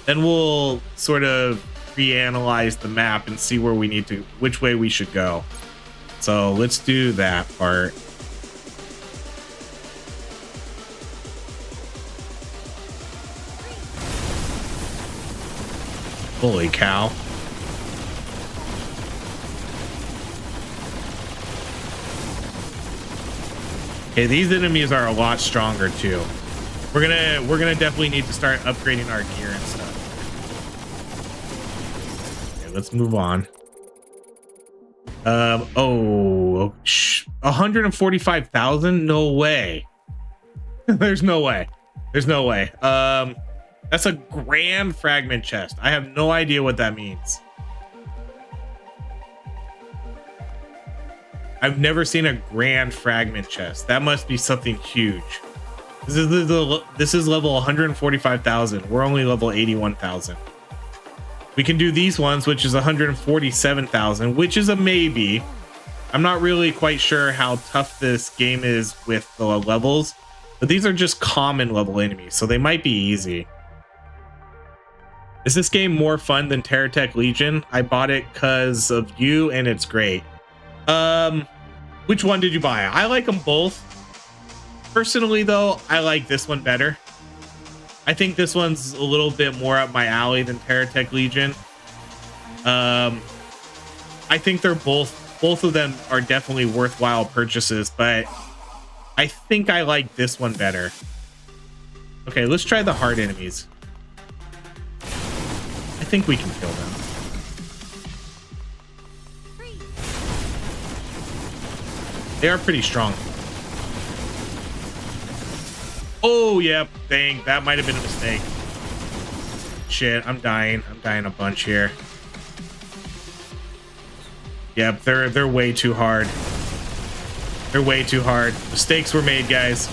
Speaker 1: then we'll sort of reanalyze the map and see where we need to, which way we should go. So let's do that part. Holy cow. Okay, these enemies are a lot stronger too. We're gonna definitely need to start upgrading our gear and stuff. Okay, let's move on. 145,000? No way. There's no way. There's no way. That's a grand fragment chest. I have no idea what that means. I've never seen a grand fragment chest. That must be something huge. This is level 145,000. We're only level 81,000. We can do these ones, which is 147,000, which is a maybe. I'm not really quite sure how tough this game is with the levels, but these are just common level enemies, so they might be easy. Is this game more fun than Terratech Legion? I bought it because of you, and it's great. Which one did you buy? I like them both. Personally, though, I like this one better. I think this one's a little bit more up my alley than Terratech Legion. I think they're both of them are definitely worthwhile purchases, but I think I like this one better. Okay, let's try the hard enemies. I think we can kill them. They are pretty strong. Oh, yep. Dang, that might have been a mistake. Shit, I'm dying. I'm dying a bunch here. Yep, they're way too hard. They're way too hard. Mistakes were made, guys.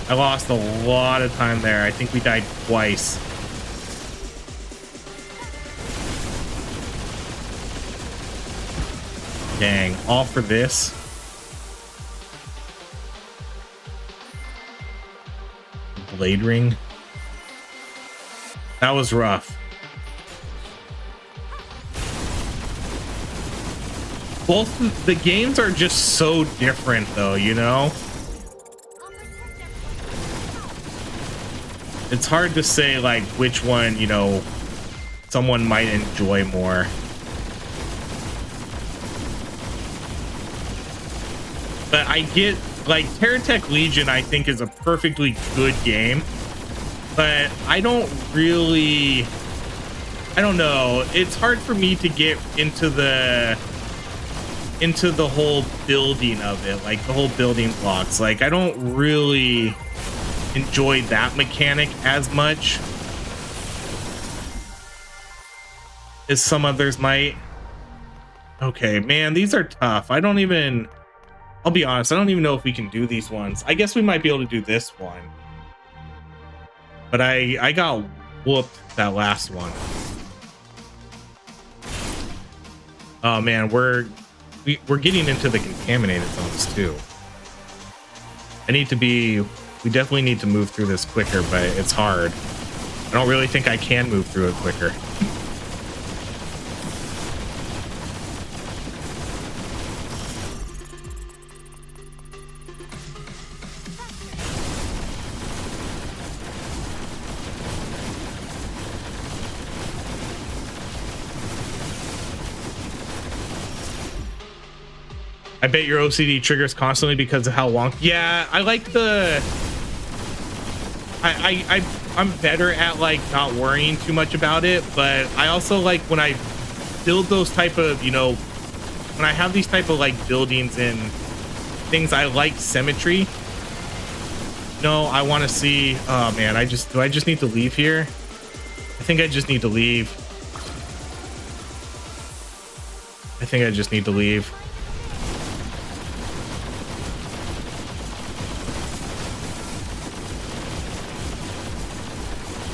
Speaker 1: I lost a lot of time there. I think we died twice. Dang, all for this. Blade ring. That was rough. Both the games are just so different though, you know? it's hard to say like which one, you know, someone might enjoy more. But I get like Terratech Legion, I think is a perfectly good game, but I don't know. It's hard for me to get into the whole building of it, like the whole building blocks. Like I don't really enjoy that mechanic as much as some others might. Okay, man, these are tough. I'll be honest, I don't even know if we can do these ones. I guess we might be able to do this one. But I got whooped that last one. Oh man, we're getting into the contaminated zones too. We definitely need to move through this quicker, but it's hard. I don't really think I can move through it quicker. I bet your OCD triggers constantly because of how wonky. Yeah, I like the. I'm better at like not worrying too much about it, but I also like when I build those type of, you know, when I have these type of like buildings and things, I like symmetry. No, I want to see. Oh man, do I just need to leave here? I think I just need to leave. I think I just need to leave.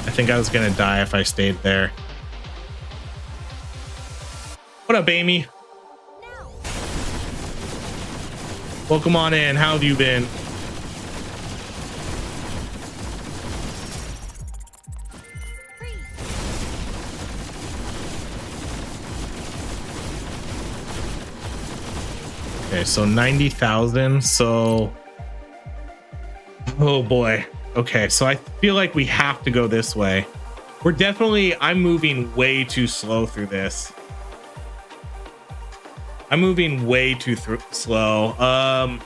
Speaker 1: I think I was gonna die if I stayed there. What up, Amy? Welcome on in. How have you been? Okay, so 90,000. So, oh boy. Okay, so I feel like we have to go this way. I'm moving way too slow through this. I'm moving way too slow. All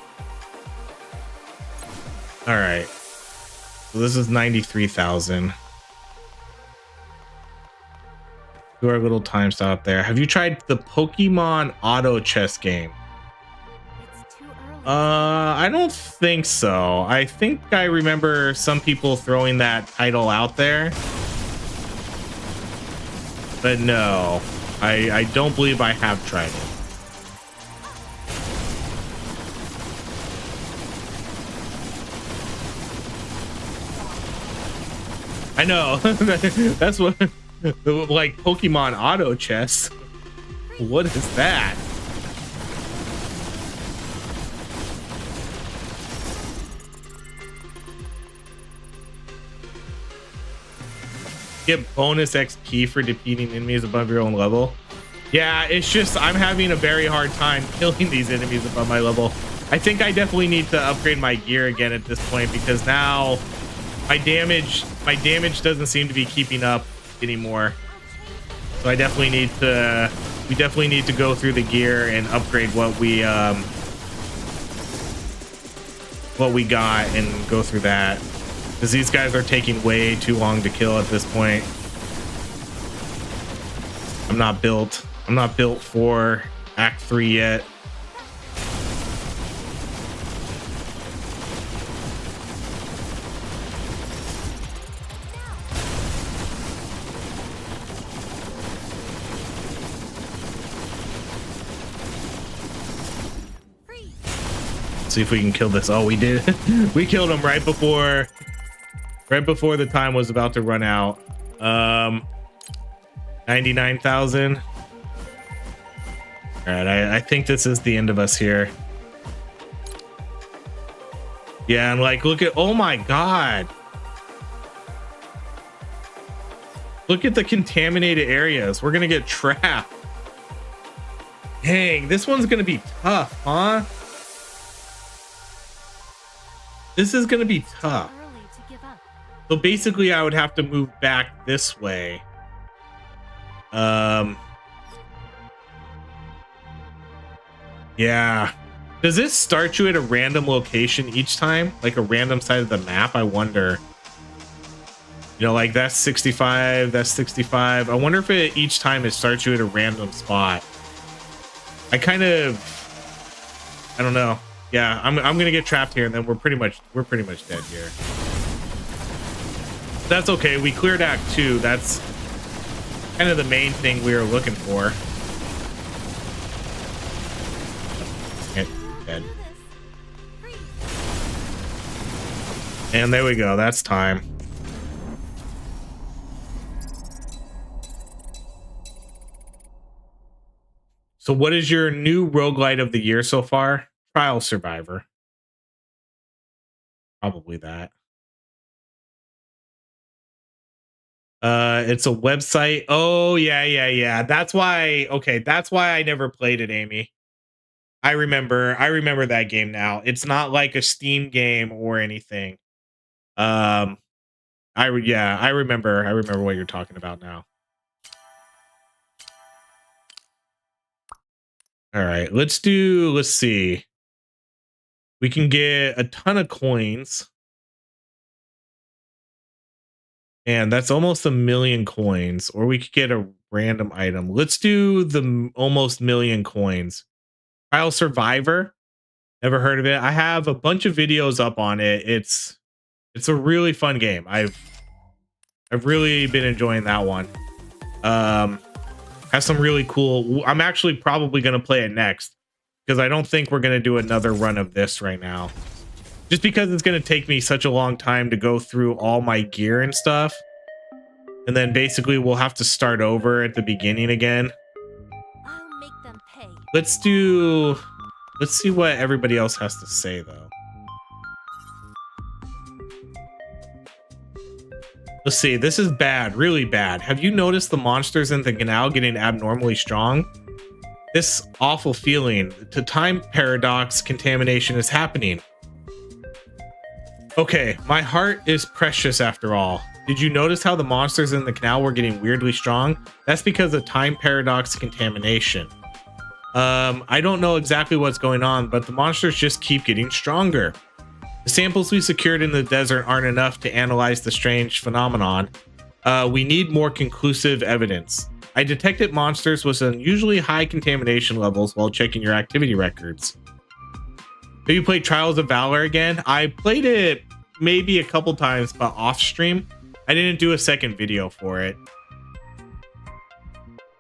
Speaker 1: right. So this is 93,000. Do our little time stop there. Have you tried the Pokemon Auto Chess game? I don't think so. I think I remember some people throwing that title out there. But no, I don't believe I have tried it. I know. That's what, like Pokemon Auto Chess. What is that? Get bonus XP for defeating enemies above your own level. Yeah, it's just I'm having a very hard time killing these enemies above my level. I think I definitely need to upgrade my gear again at this point, because now my damage doesn't seem to be keeping up anymore. So we definitely need to go through the gear and upgrade what we got and go through that. Because these guys are taking way too long to kill at this point. I'm not built for Act 3 yet. See if we can kill this. Oh, we did. We killed him right before the time was about to run out. 99,000. All right, I think this is the end of us here. Yeah, and like, look at, oh my god, look at the contaminated areas. We're gonna get trapped. Dang, this one's gonna be tough, huh? This is gonna be tough. So basically I would have to move back this way. Yeah. Does this start you at a random location each time? Like a random side of the map? I wonder. You know, like that's 65, that's 65. I wonder if each time it starts you at a random spot. I don't know. Yeah, I'm gonna get trapped here, and then we're pretty much dead here. That's okay. We cleared Act 2. That's kind of the main thing we were looking for. Dead. And there we go. That's time. So what is your new roguelite of the year so far? Trial Survivor. Probably that. It's a website. Oh, yeah. That's why. Okay, that's why I never played it, Amy. I remember that game now. It's not like a Steam game or anything. I remember what you're talking about now. All right, let's see. We can get a ton of coins. And that's almost 1,000,000 coins, or we could get a random item. Let's do the almost 1,000,000 coins. Trial Survivor. Never heard of it. I have a bunch of videos up on it. It's a really fun game. I've really been enjoying that one. Has some really cool. I'm actually probably going to play it next because I don't think we're going to do another run of this right now. Just because it's going to take me such a long time to go through all my gear and stuff. And then basically we'll have to start over at the beginning again.
Speaker 2: I'll make them pay.
Speaker 1: Let's see what everybody else has to say though. Let's see, this is bad, really bad. Have you noticed the monsters in the canal getting abnormally strong? This awful feeling, the time paradox contamination is happening. Okay, my heart is precious after all. Did you notice how the monsters in the canal were getting weirdly strong? That's because of time paradox contamination. I don't know exactly what's going on, but the monsters just keep getting stronger. The samples we secured in the desert aren't enough to analyze the strange phenomenon. We need more conclusive evidence. I detected monsters with unusually high contamination levels while checking your activity records. Have you played Trials of Valor again? I played it maybe a couple times, but off stream. I didn't do a second video for it.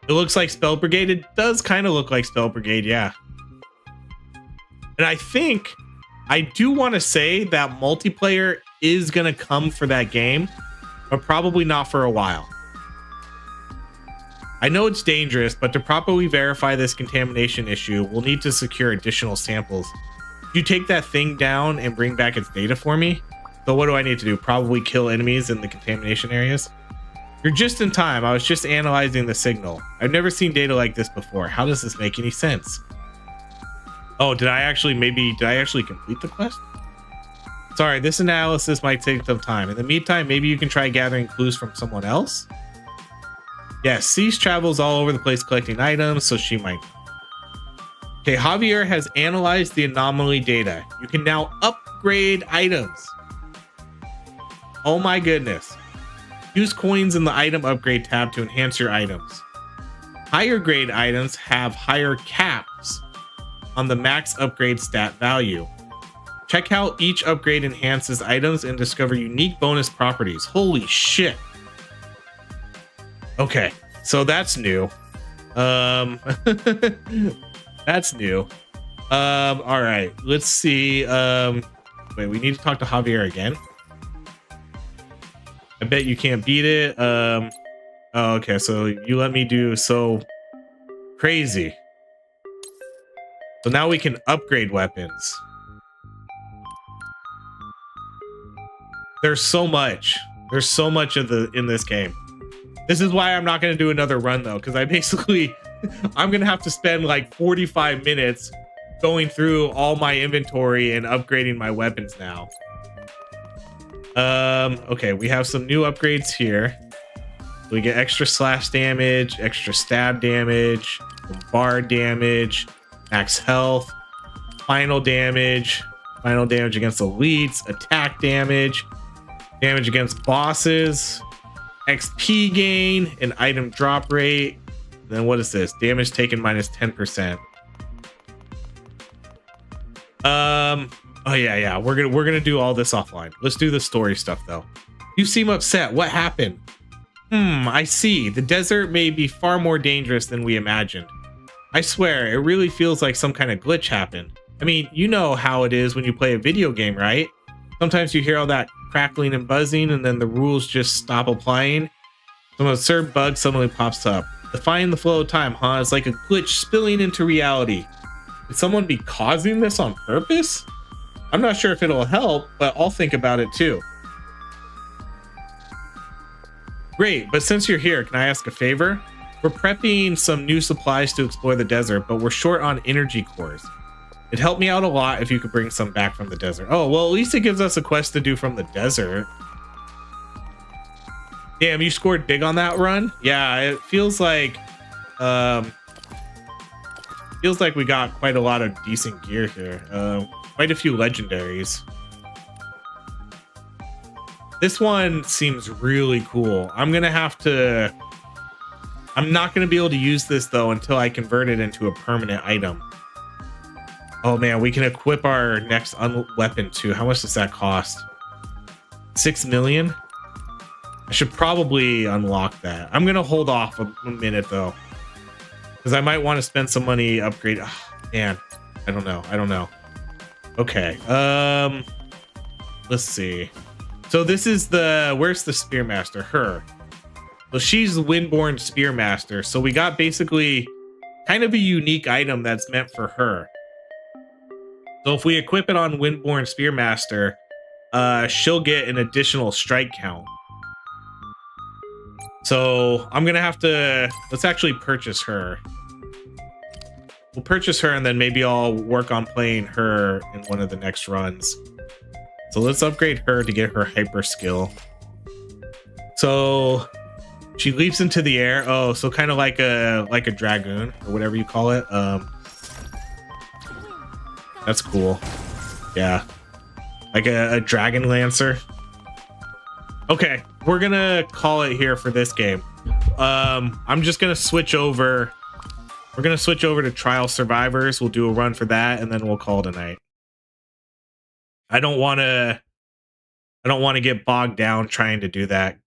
Speaker 1: It looks like Spell Brigade. It does kind of look like Spell Brigade, yeah. And I do want to say that multiplayer is going to come for that game, but probably not for a while. I know it's dangerous, but to properly verify this contamination issue, we'll need to secure additional samples. You take that thing down and bring back its data for me? So what do I need to do? Probably kill enemies in the contamination areas? You're just in time. I was just analyzing the signal. I've never seen data like this before. How does this make any sense? Oh, did I actually complete the quest? Sorry, this analysis might take some time. In the meantime, maybe you can try gathering clues from someone else? Yes, Cease travels all over the place collecting items, so she might. Okay, Javier has analyzed the anomaly data. You can now upgrade items. Oh my goodness. Use coins in the item upgrade tab to enhance your items. Higher grade items have higher caps on the max upgrade stat value. Check how each upgrade enhances items and discover unique bonus properties. Holy shit. Okay, so that's new. That's new. All right, let's see. Wait, we need to talk to Javier again. I bet you can't beat it. Oh, okay, so you let me do so crazy. So now we can upgrade weapons. There's so much. There's so much in this game. This is why I'm not going to do another run though, because I'm going to have to spend like 45 minutes going through all my inventory and upgrading my weapons now. Okay, we have some new upgrades here. We get extra slash damage, extra stab damage, bombard damage, max health, final damage against elites, attack damage against bosses, XP gain, and item drop rate. Then what is this? Damage taken minus 10%. Oh yeah. We're gonna do all this offline. Let's do the story stuff though. You seem upset. What happened? I see. The desert may be far more dangerous than we imagined. I swear, it really feels like some kind of glitch happened. I mean, you know how it is when you play a video game, right? Sometimes you hear all that crackling and buzzing and then the rules just stop applying. Some absurd bug suddenly pops up. Defying the flow of time, huh? It's like a glitch spilling into reality. Could someone be causing this on purpose? I'm not sure if it'll help, but I'll think about it too. Great, but since you're here, can I ask a favor? We're prepping some new supplies to explore the desert, but we're short on energy cores. It'd help me out a lot if you could bring some back from the desert. Oh, well, at least it gives us a quest to do from the desert. Damn, you scored big on that run? Yeah, it feels like we got quite a lot of decent gear here. Quite a few legendaries. This one seems really cool. I'm not gonna be able to use this though until I convert it into a permanent item. Oh man, we can equip our next weapon too. How much does that cost? 6 million? I should probably unlock that. I'm gonna hold off a minute though, because I might want to spend some money upgrade. Oh, man, I don't know. Okay, let's see. So this is where's the Spearmaster? Her. So she's the Windborn Spearmaster. So we got basically kind of a unique item that's meant for her. So if we equip it on Windborn Spearmaster, she'll get an additional strike count. So I'm gonna have to, let's actually purchase her. We'll purchase her and then maybe I'll work on playing her in one of the next runs. So let's upgrade her to get her hyper skill. So she leaps into the air. Oh, so kind of like a dragoon or whatever you call it. That's cool. Yeah, like a dragon lancer. Okay, we're gonna call it here for this game. I'm just gonna switch over. We're gonna switch over to Trial Survivors. We'll do a run for that, and then we'll call it a night. I don't want to get bogged down trying to do that.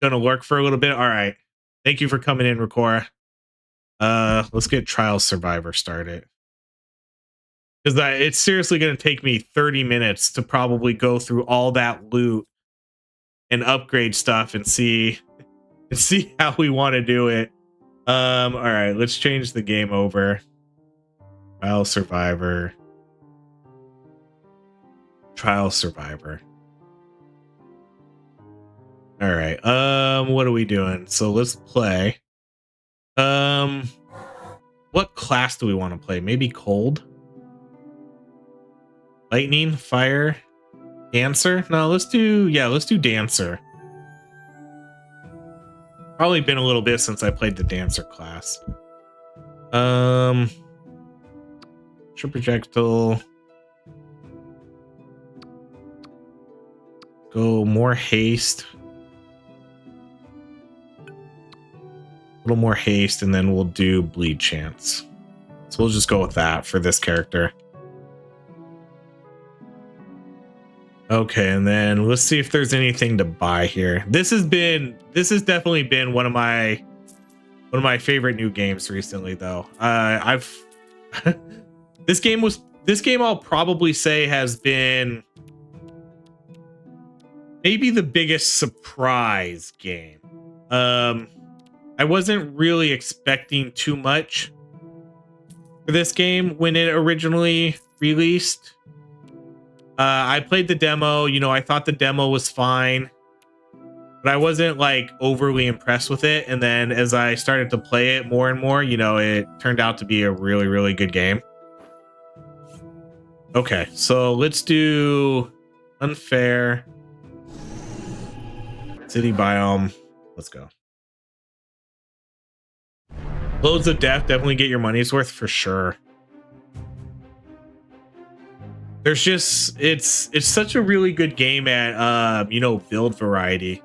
Speaker 1: Gonna lurk for a little bit. All right. Thank you for coming in, Ricora. Let's get Trial Survivor started. Because it's seriously gonna take me 30 minutes to probably go through all that loot and upgrade stuff and see how we want to do it. All right, let's change the game over. Trial Survivor. Trial Survivor. All right. What are we doing? So let's play. What class do we want to play? Maybe cold? Lightning, fire, dancer? No, let's do dancer. Probably been a little bit since I played the dancer class. Trip projectile. Go more haste. A little more haste, and then we'll do bleed chance. So we'll just go with that for this character. Okay, and then let's see if there's anything to buy here. This has definitely been one of my favorite new games recently, though. This game I'll probably say has been maybe the biggest surprise game. I wasn't really expecting too much for this game when it originally released. I played the demo, I thought the demo was fine, but I wasn't like overly impressed with it. And then as I started to play it more and more, it turned out to be a really, really good game. Okay, so let's do Unfair. City biome. Let's go. Loads of death. Definitely get your money's worth for sure. There's just it's such a really good game at you know, build variety.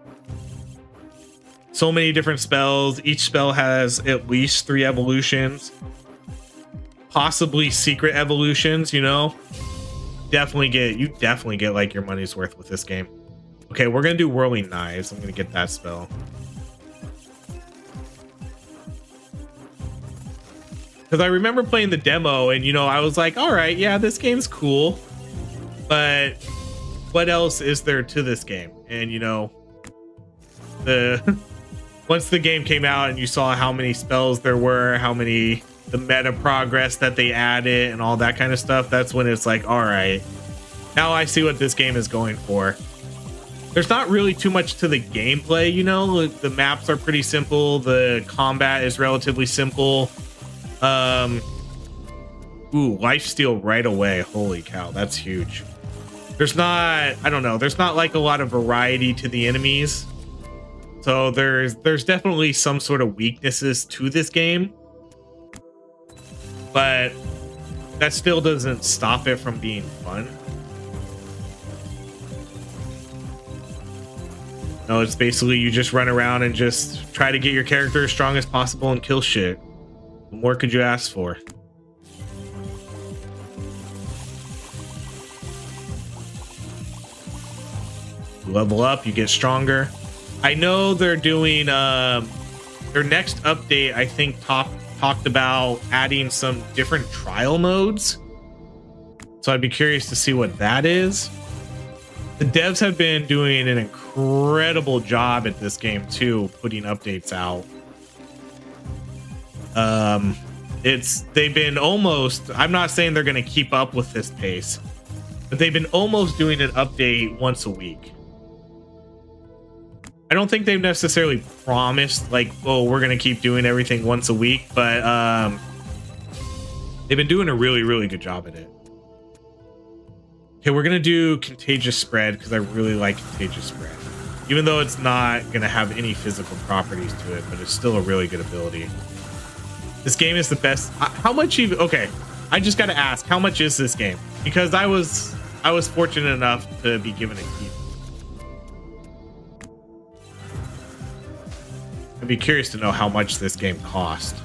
Speaker 1: So many different spells. Each spell has at least 3 evolutions, possibly secret evolutions. You know, definitely get like your money's worth with this game. Okay, we're gonna do whirling knives. I'm gonna get that spell. Because I remember playing the demo and, you know, I was like, all right, yeah, this game's cool, but what else is there to this game? And, you know, once the game came out and you saw how many spells there were, the meta progress that they added and all that kind of stuff, that's when it's like, all right, now I see what this game is going for. There's not really too much to the gameplay, you know, the maps are pretty simple. The combat is relatively simple. Ooh, lifesteal right away. Holy cow, that's huge. There's not, I don't know, there's not like a lot of variety to the enemies. So there's definitely some sort of weaknesses to this game, but that still doesn't stop it from being fun. No, it's basically you just run around and just try to get your character as strong as possible and kill shit. What more could you ask for? You level up, you get stronger. I know they're doing their next update, I think talked about adding some different trial modes. So I'd be curious to see what that is. The devs have been doing an incredible job at this game too, putting updates out. They've been almost, I'm not saying they're going to keep up with this pace, but they've been almost doing an update once a week. I don't think they've necessarily promised like, oh, we're going to keep doing everything once a week, but they've been doing a really, really good job at it. Okay, we're going to do Contagious Spread because I really like Contagious Spread. Even though it's not going to have any physical properties to it, but it's still a really good ability. This game is the best. How much even? Okay, I just got to ask, how much is this game? Because I was fortunate enough to be given a key. I'd be curious to know how much this game cost.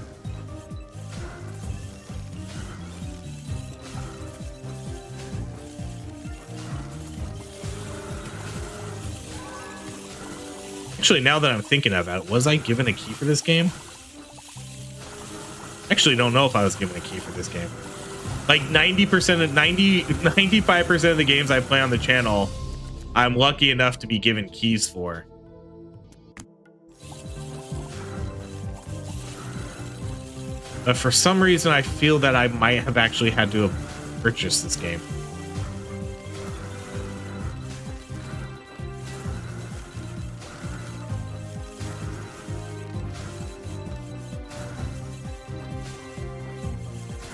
Speaker 1: Actually, now that I'm thinking about it, was I given a key for this game? Actually, don't know if I was given a key for this game. Like 95% of the games I play on the channel, I'm lucky enough to be given keys for. But for some reason, I feel that I might have actually had to have purchased this game.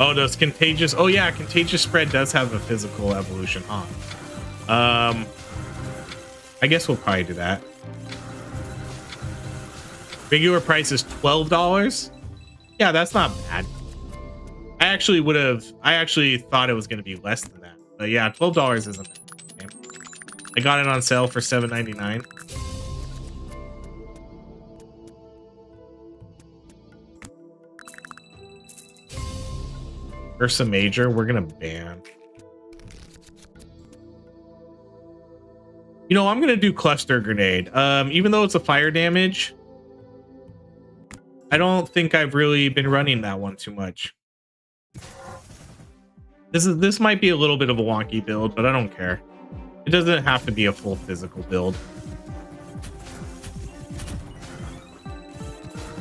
Speaker 1: Oh, does Contagious? Oh yeah, Contagious Spread does have a physical evolution, huh? I guess we'll probably do that. Regular price is $12. Yeah, that's not bad. I actually thought it was going to be less than that, but yeah, $12 isn't bad. Okay. I got it on sale for $7.99. Ursa Major, we're gonna ban. You know, I'm gonna do Cluster Grenade. Even though it's a fire damage, I don't think I've really been running that one too much. This might be a little bit of a wonky build, but I don't care. It doesn't have to be a full physical build.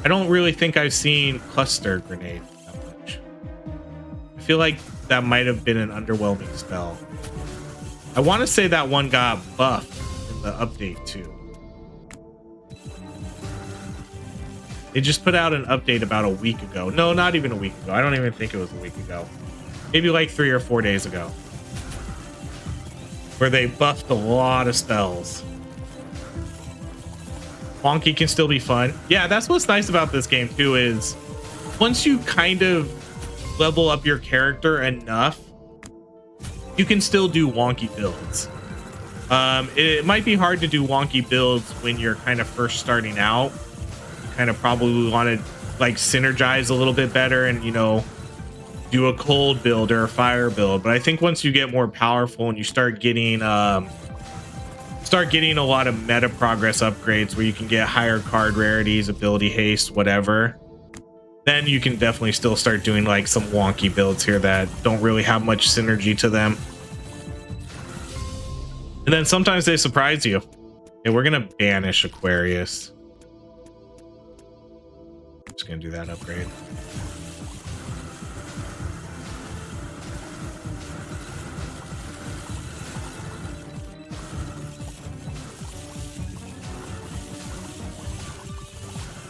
Speaker 1: I don't really think I've seen Cluster Grenade that much. I feel like that might have been an underwhelming spell. I want to say that one got buffed in the update too. They just put out an update about a week ago. No, not even a week ago. I don't even think it was a week ago. Maybe like 3 or 4 days ago. where they buffed a lot of spells. Wonky can still be fun. Yeah, that's what's nice about this game too, is once you kind of level up your character enough, you can still do wonky builds. It might be hard to do wonky builds when you're kind of first starting out. You kind of probably want to like synergize a little bit better and, you know, do a cold build or a fire build. But I think once you get more powerful and you start getting a lot of meta progress upgrades where you can get higher card rarities, ability haste, whatever, then you can definitely still start doing like some wonky builds here that don't really have much synergy to them. And then sometimes they surprise you. Okay, we're gonna banish Aquarius. Just gonna do that upgrade.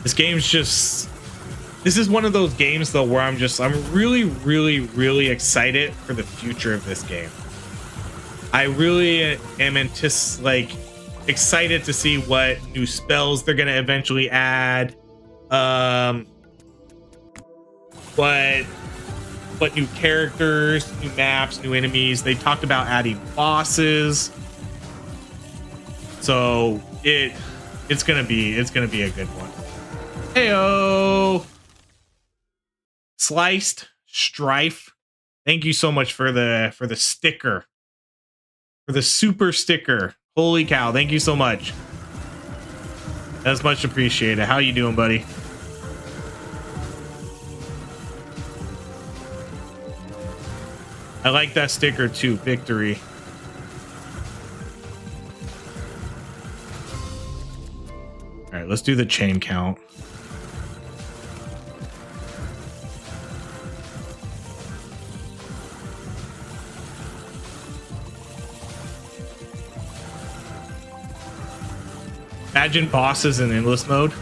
Speaker 1: This game's just, this is one of those games though where I'm really, really, really excited for the future of this game. I really am excited to see what new spells they're gonna eventually add. What new characters, new maps, new enemies. They talked about adding bosses. So it's gonna be a good one. Heyo, Sliced Strife. Thank you so much for the sticker. For the super sticker. Holy cow, thank you so much. That's much appreciated. How you doing, buddy? I like that sticker too, victory. All right, let's do the chain count. Imagine bosses in endless mode.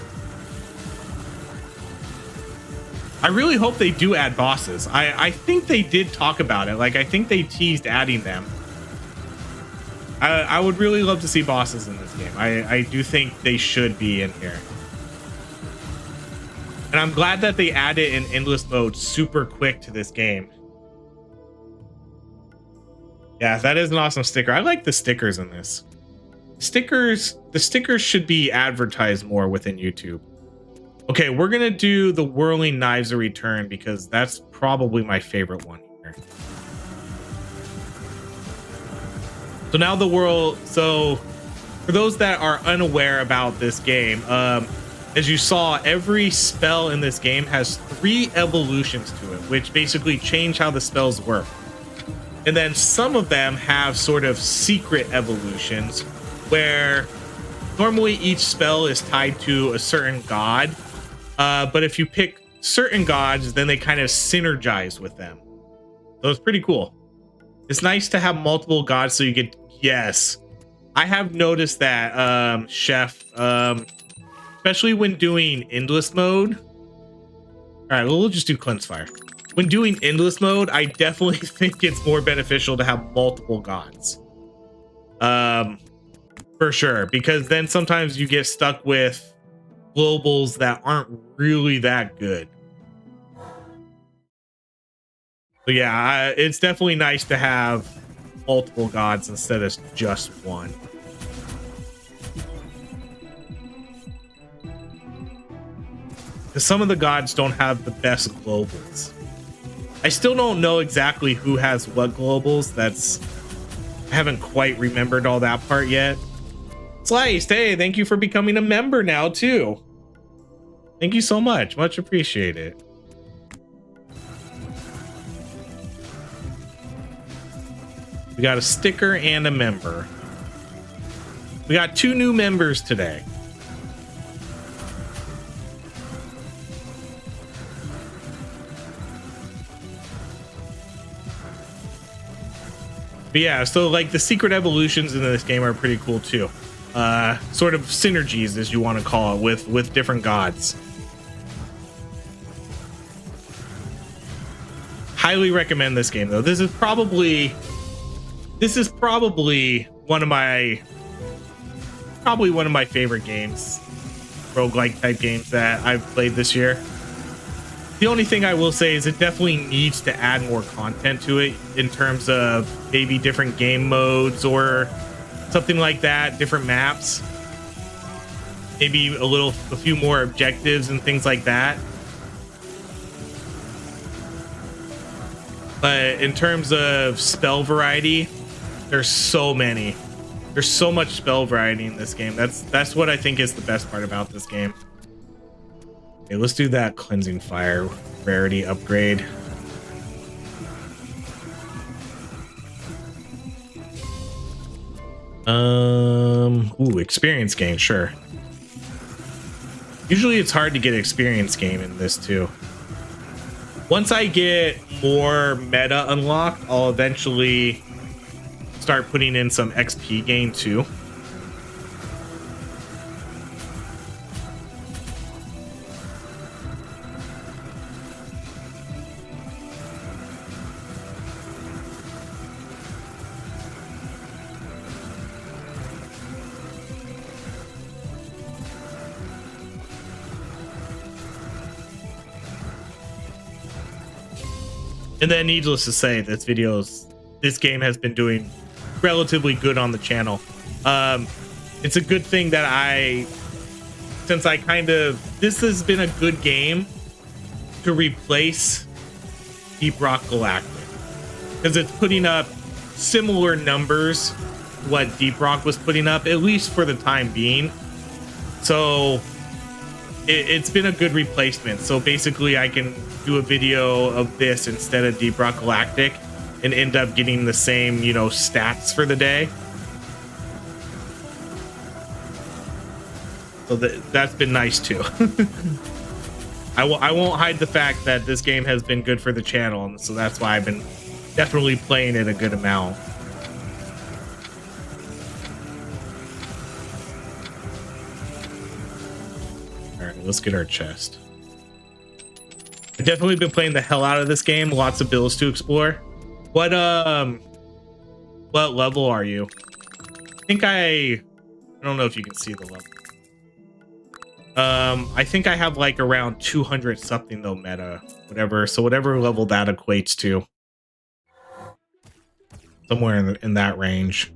Speaker 1: I really hope they do add bosses. I think they did talk about it. Like, I think they teased adding them. I would really love to see bosses in this game. I do think they should be in here. And I'm glad that they added an endless mode super quick to this game. Yeah, that is an awesome sticker. I like the stickers in this. The stickers should be advertised more within YouTube. Okay, we're gonna do the Whirling Knives of Return because that's probably my favorite one here. So now so for those that are unaware about this game, as you saw, every spell in this game has 3 evolutions to it, which basically change how the spells work. And then some of them have sort of secret evolutions where normally each spell is tied to a certain god. But if you pick certain gods, then they kind of synergize with them. So it's pretty cool. It's nice to have multiple gods so you get, yes. I have noticed that, Chef, especially when doing endless mode. All right, well, we'll just do Cleanse Fire. When doing endless mode, I definitely think it's more beneficial to have multiple gods. For sure, because then sometimes you get stuck with globals that aren't really that good. So yeah, it's definitely nice to have multiple gods instead of just one. Because some of the gods don't have the best globals. I still don't know exactly who has what globals. I haven't quite remembered all that part yet. Sliced, hey, thank you for becoming a member now too. Thank you so much. Much appreciated. We got a sticker and a member. We got 2 new members today. But yeah, so like the secret evolutions in this game are pretty cool too. Sort of synergies, as you want to call it, with different gods. Highly recommend this game though. This is probably this is probably one of my favorite games, roguelike type games that I've played this year. The only thing I will say is it definitely needs to add more content to it in terms of maybe different game modes or something like that, different maps, maybe a few more objectives and things like that. But in terms of spell variety, there's so many. There's so much spell variety in this game. That's what I think is the best part about this game. Okay, let's do that cleansing fire rarity upgrade. Ooh, experience gain, sure. Usually it's hard to get experience gain in this too. Once I get more meta unlocked, I'll eventually start putting in some XP gain too. And then needless to say, this game has been doing relatively good on the channel. It's a good thing that this has been a good game to replace Deep Rock Galactic, because it's putting up similar numbers to what Deep Rock was putting up, at least for the time being. So it's been a good replacement. So basically I can do a video of this instead of Deep Rock Galactic and end up getting the same, stats for the day. So that's been nice too. I won't hide the fact that this game has been good for the channel, and so that's why I've been definitely playing it a good amount. All right, let's get our chest. I've definitely been playing the hell out of this game. Lots of builds to explore. What level are you? I think I don't know if you can see the level. I think I have like around 200 something though meta, whatever. So whatever level that equates to, somewhere in that range.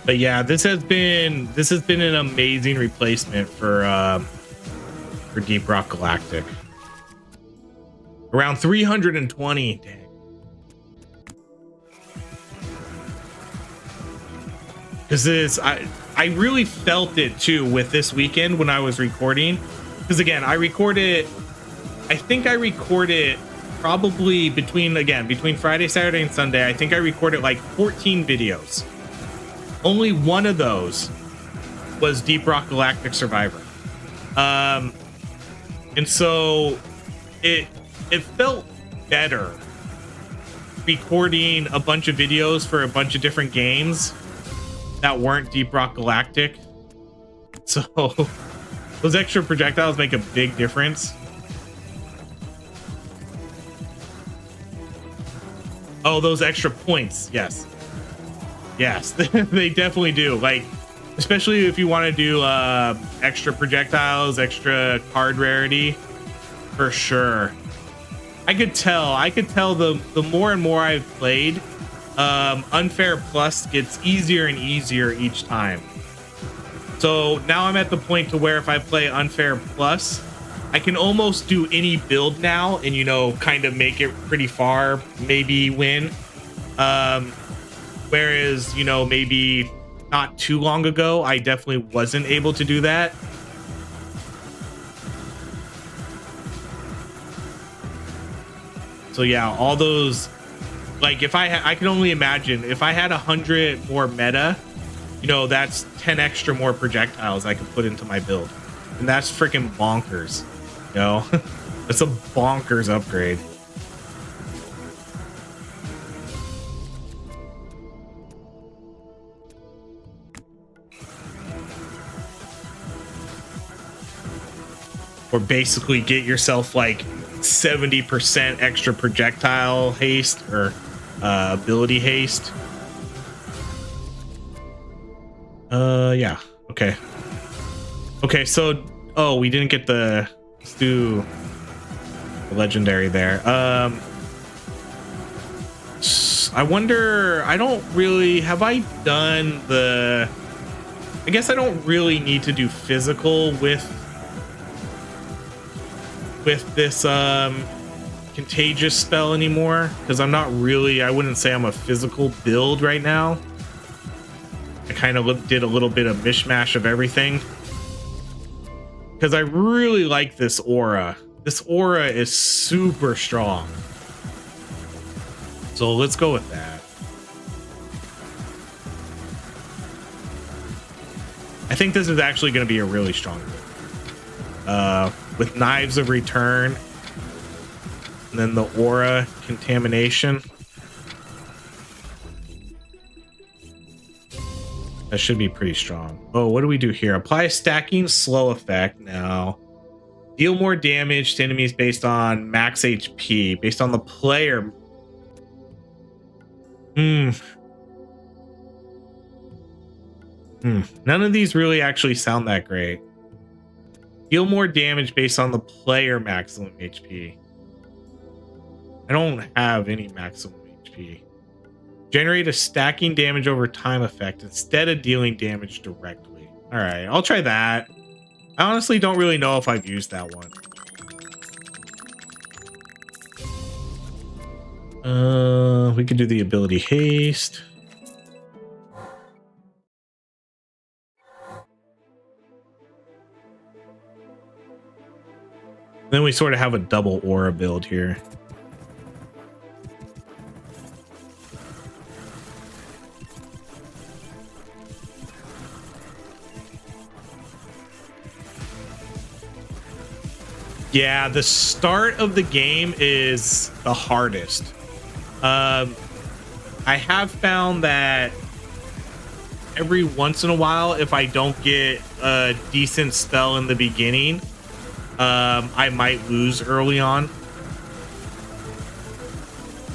Speaker 1: But yeah, this has been an amazing replacement for Deep Rock Galactic. Around 320. Dang. Because I really felt it too with this weekend when I was recording. Because again, I think I recorded probably between Friday, Saturday, and Sunday. I think I recorded like 14 videos. Only one of those was Deep Rock Galactic Survivor. And so it felt better recording a bunch of videos for a bunch of different games that weren't Deep Rock Galactic. So those extra projectiles make a big difference. Oh, those extra points. Yes, they definitely do. Like, especially if you want to do extra projectiles, extra card rarity, for sure. I could tell the more and more I've played, Unfair Plus gets easier and easier each time. So now I'm at the point to where if I play Unfair Plus, I can almost do any build now and, kind of make it pretty far, maybe win. Whereas, maybe not too long ago, I definitely wasn't able to do that. So yeah, all those, like, if I can only imagine if I had 100 more meta, that's 10 extra more projectiles I could put into my build, and that's freaking bonkers. That's a bonkers upgrade. or basically get yourself like 70% extra projectile haste or ability haste. Yeah. Okay. Okay, so we didn't get the let's do the legendary there. I wonder, I don't really have I done the I guess I don't really need to do physical with this contagious spell anymore, because I'm not really, I wouldn't say I'm a physical build right now. I kind of did a little bit of mishmash of everything because I really like this aura. This aura is super strong. So let's go with that. I think this is actually going to be a really strong build. With Knives of Return and then the aura contamination. That should be pretty strong. Oh, what do we do here? Apply a stacking slow effect now. Deal more damage to enemies based on max HP, based on the player. None of these really actually sound that great. Deal more damage based on the player maximum HP. I don't have any maximum HP. Generate a stacking damage over time effect instead of dealing damage directly. All right, I'll try that. I honestly don't really know if I've used that one. We could do the ability haste. Then we sort of have a double aura build here. Yeah, the start of the game is the hardest. I have found that every once in a while, if I don't get a decent spell in the beginning, I might lose early on.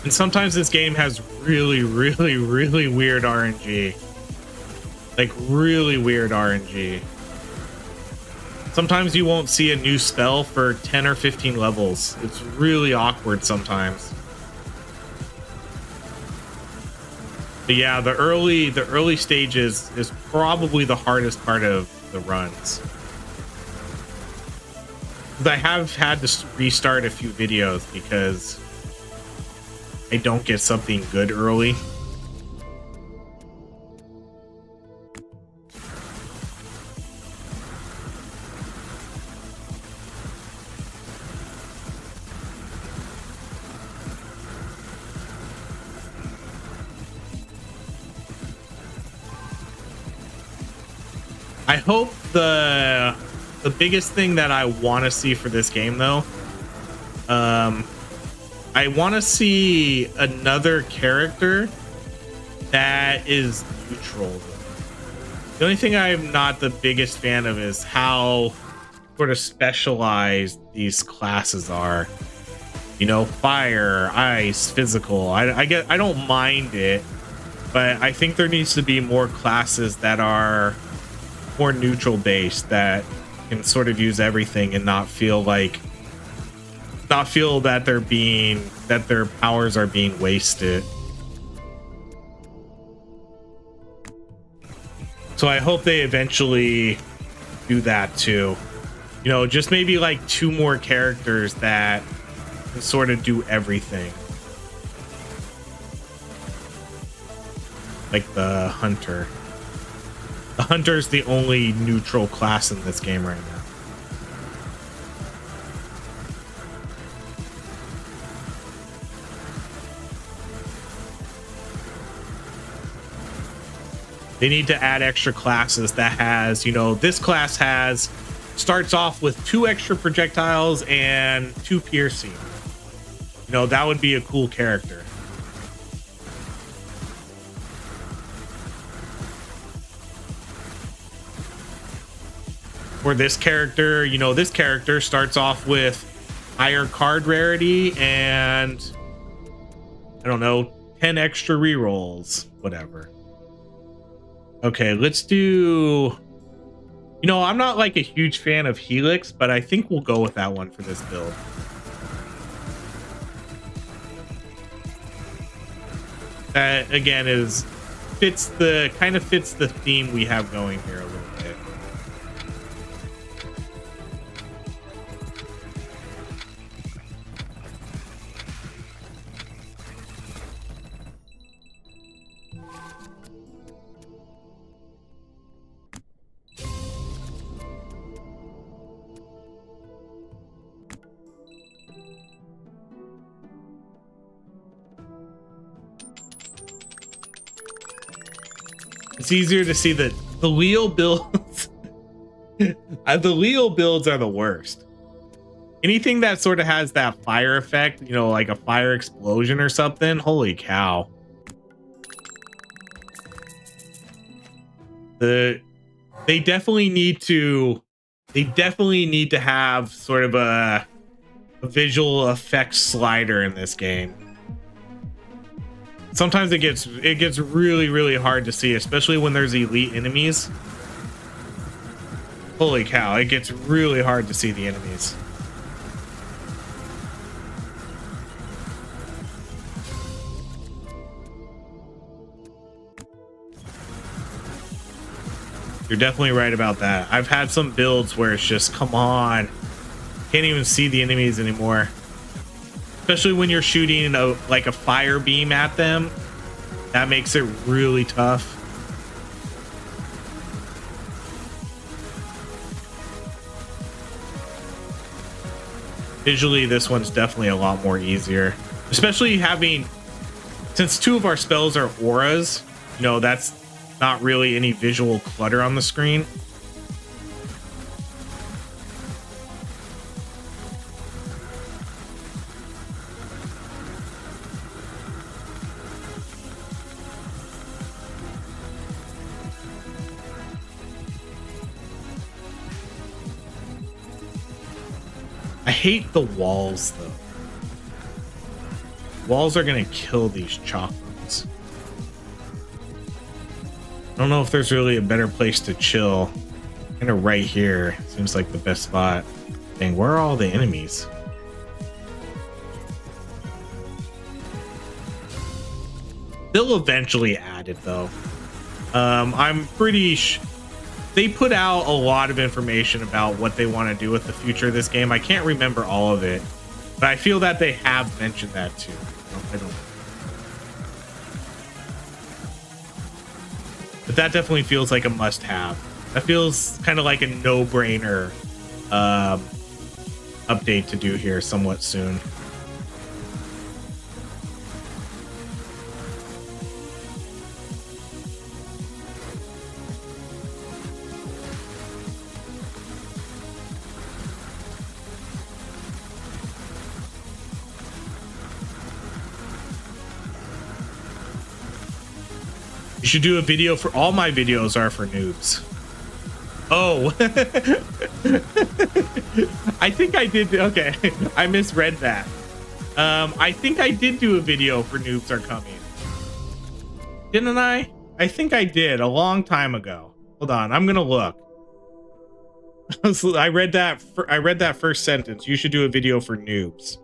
Speaker 1: And sometimes this game has really, really, really weird RNG. Like really weird RNG. Sometimes you won't see a new spell for 10 or 15 levels. It's really awkward sometimes. But yeah, the early stages is probably the hardest part of the runs. I have had to restart a few videos because I don't get something good early. I hope the biggest thing that I want to see for this game, though, I want to see another character that is neutral. The only thing I'm not the biggest fan of is how sort of specialized these classes are. You know, fire, ice, physical. I don't mind it, but I think there needs to be more classes that are more neutral based, that can sort of use everything and not feel that their powers are being wasted. So I hope they eventually do that too. You know, just maybe like 2 more characters that can sort of do everything. Like the hunter. The hunter's the only neutral class in this game right now. They need to add extra classes that has, you know, this class starts off with 2 extra projectiles and 2 piercing. You know, that would be a cool character. For this character, you know, this character starts off with higher card rarity and I don't know, 10 extra rerolls, whatever. Okay, let's do, you know, I'm not like a huge fan of Helix, but I think we'll go with that one for this build. That again kind of fits the theme we have going here a little bit. It's easier to see that the Leo builds the Leo builds are the worst. Anything that sort of has that fire effect, you know, like a fire explosion or something, holy cow. They definitely need to have sort of a visual effects slider in this game. Sometimes it gets really hard to see, especially when there's elite enemies. Holy cow, it gets really hard to see the enemies. You're definitely right about that. I've had some builds where it's just, come on, can't even see the enemies anymore. Especially when you're shooting like a fire beam at them, that makes it really tough. Visually, this one's definitely a lot more easier, especially having, since two of our spells are auras, you know, that's not really any visual clutter on the screen. I hate the walls though. Walls are gonna kill these chocolates. I don't know if there's really a better place to chill. Kind of right here seems like the best spot. Dang, where are all the enemies? They'll eventually add it though. I'm pretty they put out a lot of information about what they want to do with the future of this game. I can't remember all of it, but I feel that they have mentioned that too. I don't. But that definitely feels like a must-have. That feels kind of like a no-brainer update to do here somewhat soon. You should do a video for all my videos are for noobs. Oh, I think I did. Okay, I misread that. I think I did do a video for noobs are coming. Didn't I? I think I did a long time ago. Hold on, I'm gonna look. I read that first sentence. You should do a video for noobs.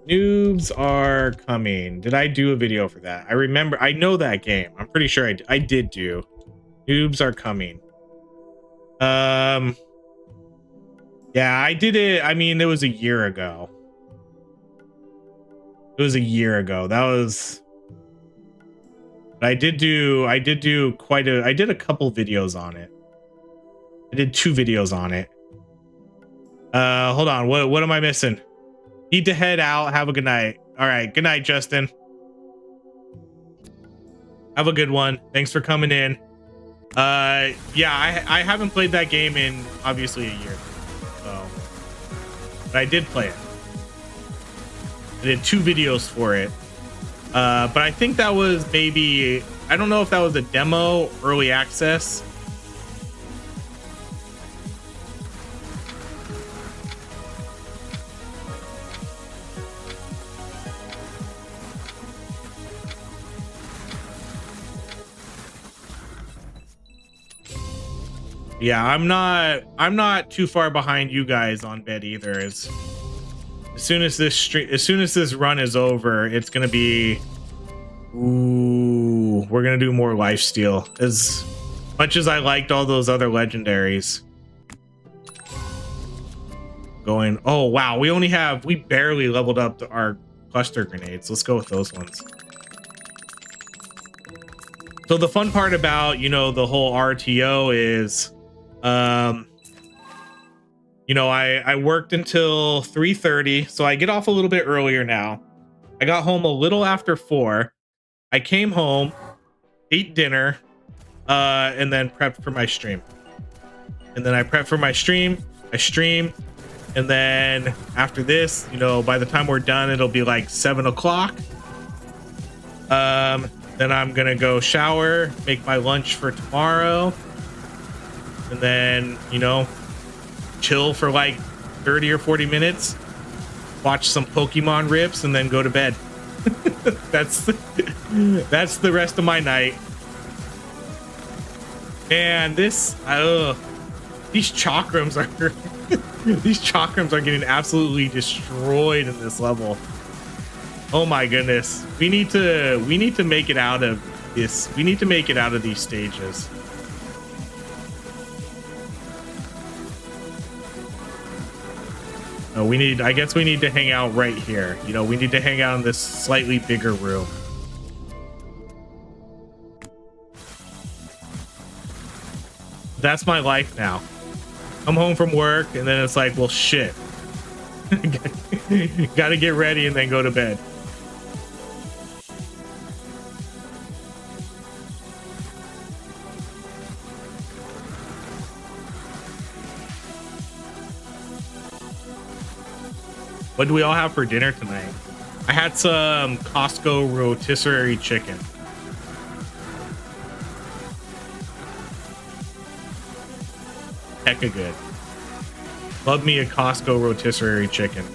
Speaker 1: Noobs are coming. Did I do a video for that? I remember. I know that game. I'm pretty sure I did do. Noobs are coming. Yeah, I did it. I mean, it was a year ago. It was a year ago. That was. I did do quite a. I did a couple videos on it. I did 2 videos on it. Hold on. What am I missing? Need to head out. Have a good night. All right. Good night, Justin. Have a good one. Thanks for coming in. Yeah, I haven't played that game in obviously a year. So, but I did play it. I did 2 videos for it. But I think that was maybe, I don't know if that was a demo, early access. Yeah, I'm not too far behind you guys on bed either. As soon as this run is over, it's gonna be, ooh, we're gonna do more lifesteal. As much as I liked all those other legendaries. Going, oh wow, we barely leveled up our cluster grenades. Let's go with those ones. So the fun part about, you know, the whole RTO is, you know, I worked until 3:30, so I get off a little bit earlier now. I got home a little after 4. I came home, ate dinner, and then prepped for my stream. And then I prepped for my stream, I streamed, and then after this, you know, by the time we're done, it'll be like 7 o'clock. Then I'm gonna go shower, make my lunch for tomorrow, and then, you know, chill for like 30 or 40 minutes, watch some Pokemon rips, and then go to bed. that's the rest of my night. And this, these chakrams are these chakrams are getting absolutely destroyed in this level. Oh my goodness. We need to make it out of this. We need to make it out of these stages. No, I guess we need to hang out right here. You know, we need to hang out in this slightly bigger room. That's my life now. I'm home from work and then it's like, well, shit. Gotta get ready and then go to bed. What do we all have for dinner tonight? I had some Costco rotisserie chicken. Hecka good. Love me a Costco rotisserie chicken.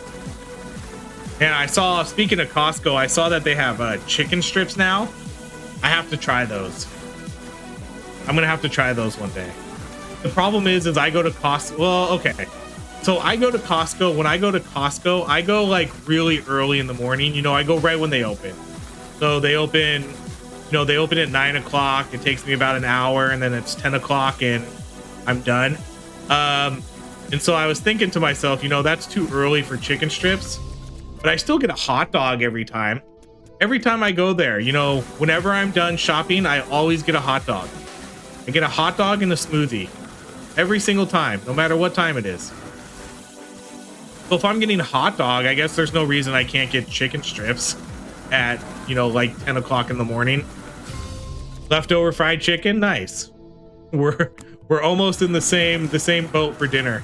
Speaker 1: And I saw, speaking of Costco, I saw that they have chicken strips now. I have to try those. I'm gonna have to try those one day. The problem is I go to Costco. Well, okay. So I go to Costco. When I go to Costco, I go like really early in the morning. You know, I go right when they open. So they open, you know, they open at 9 o'clock. It takes me about an hour, and then it's 10 o'clock and I'm done. And so I was thinking to myself, you know, that's too early for chicken strips, but I still get a hot dog every time. Every time I go there, you know, whenever I'm done shopping, I always get a hot dog. I get a hot dog and a smoothie every single time, no matter what time it is. So if I'm getting a hot dog, I guess there's no reason I can't get chicken strips at, you know, like 10 o'clock in the morning. Leftover fried chicken, nice. We're almost in the same boat for dinner.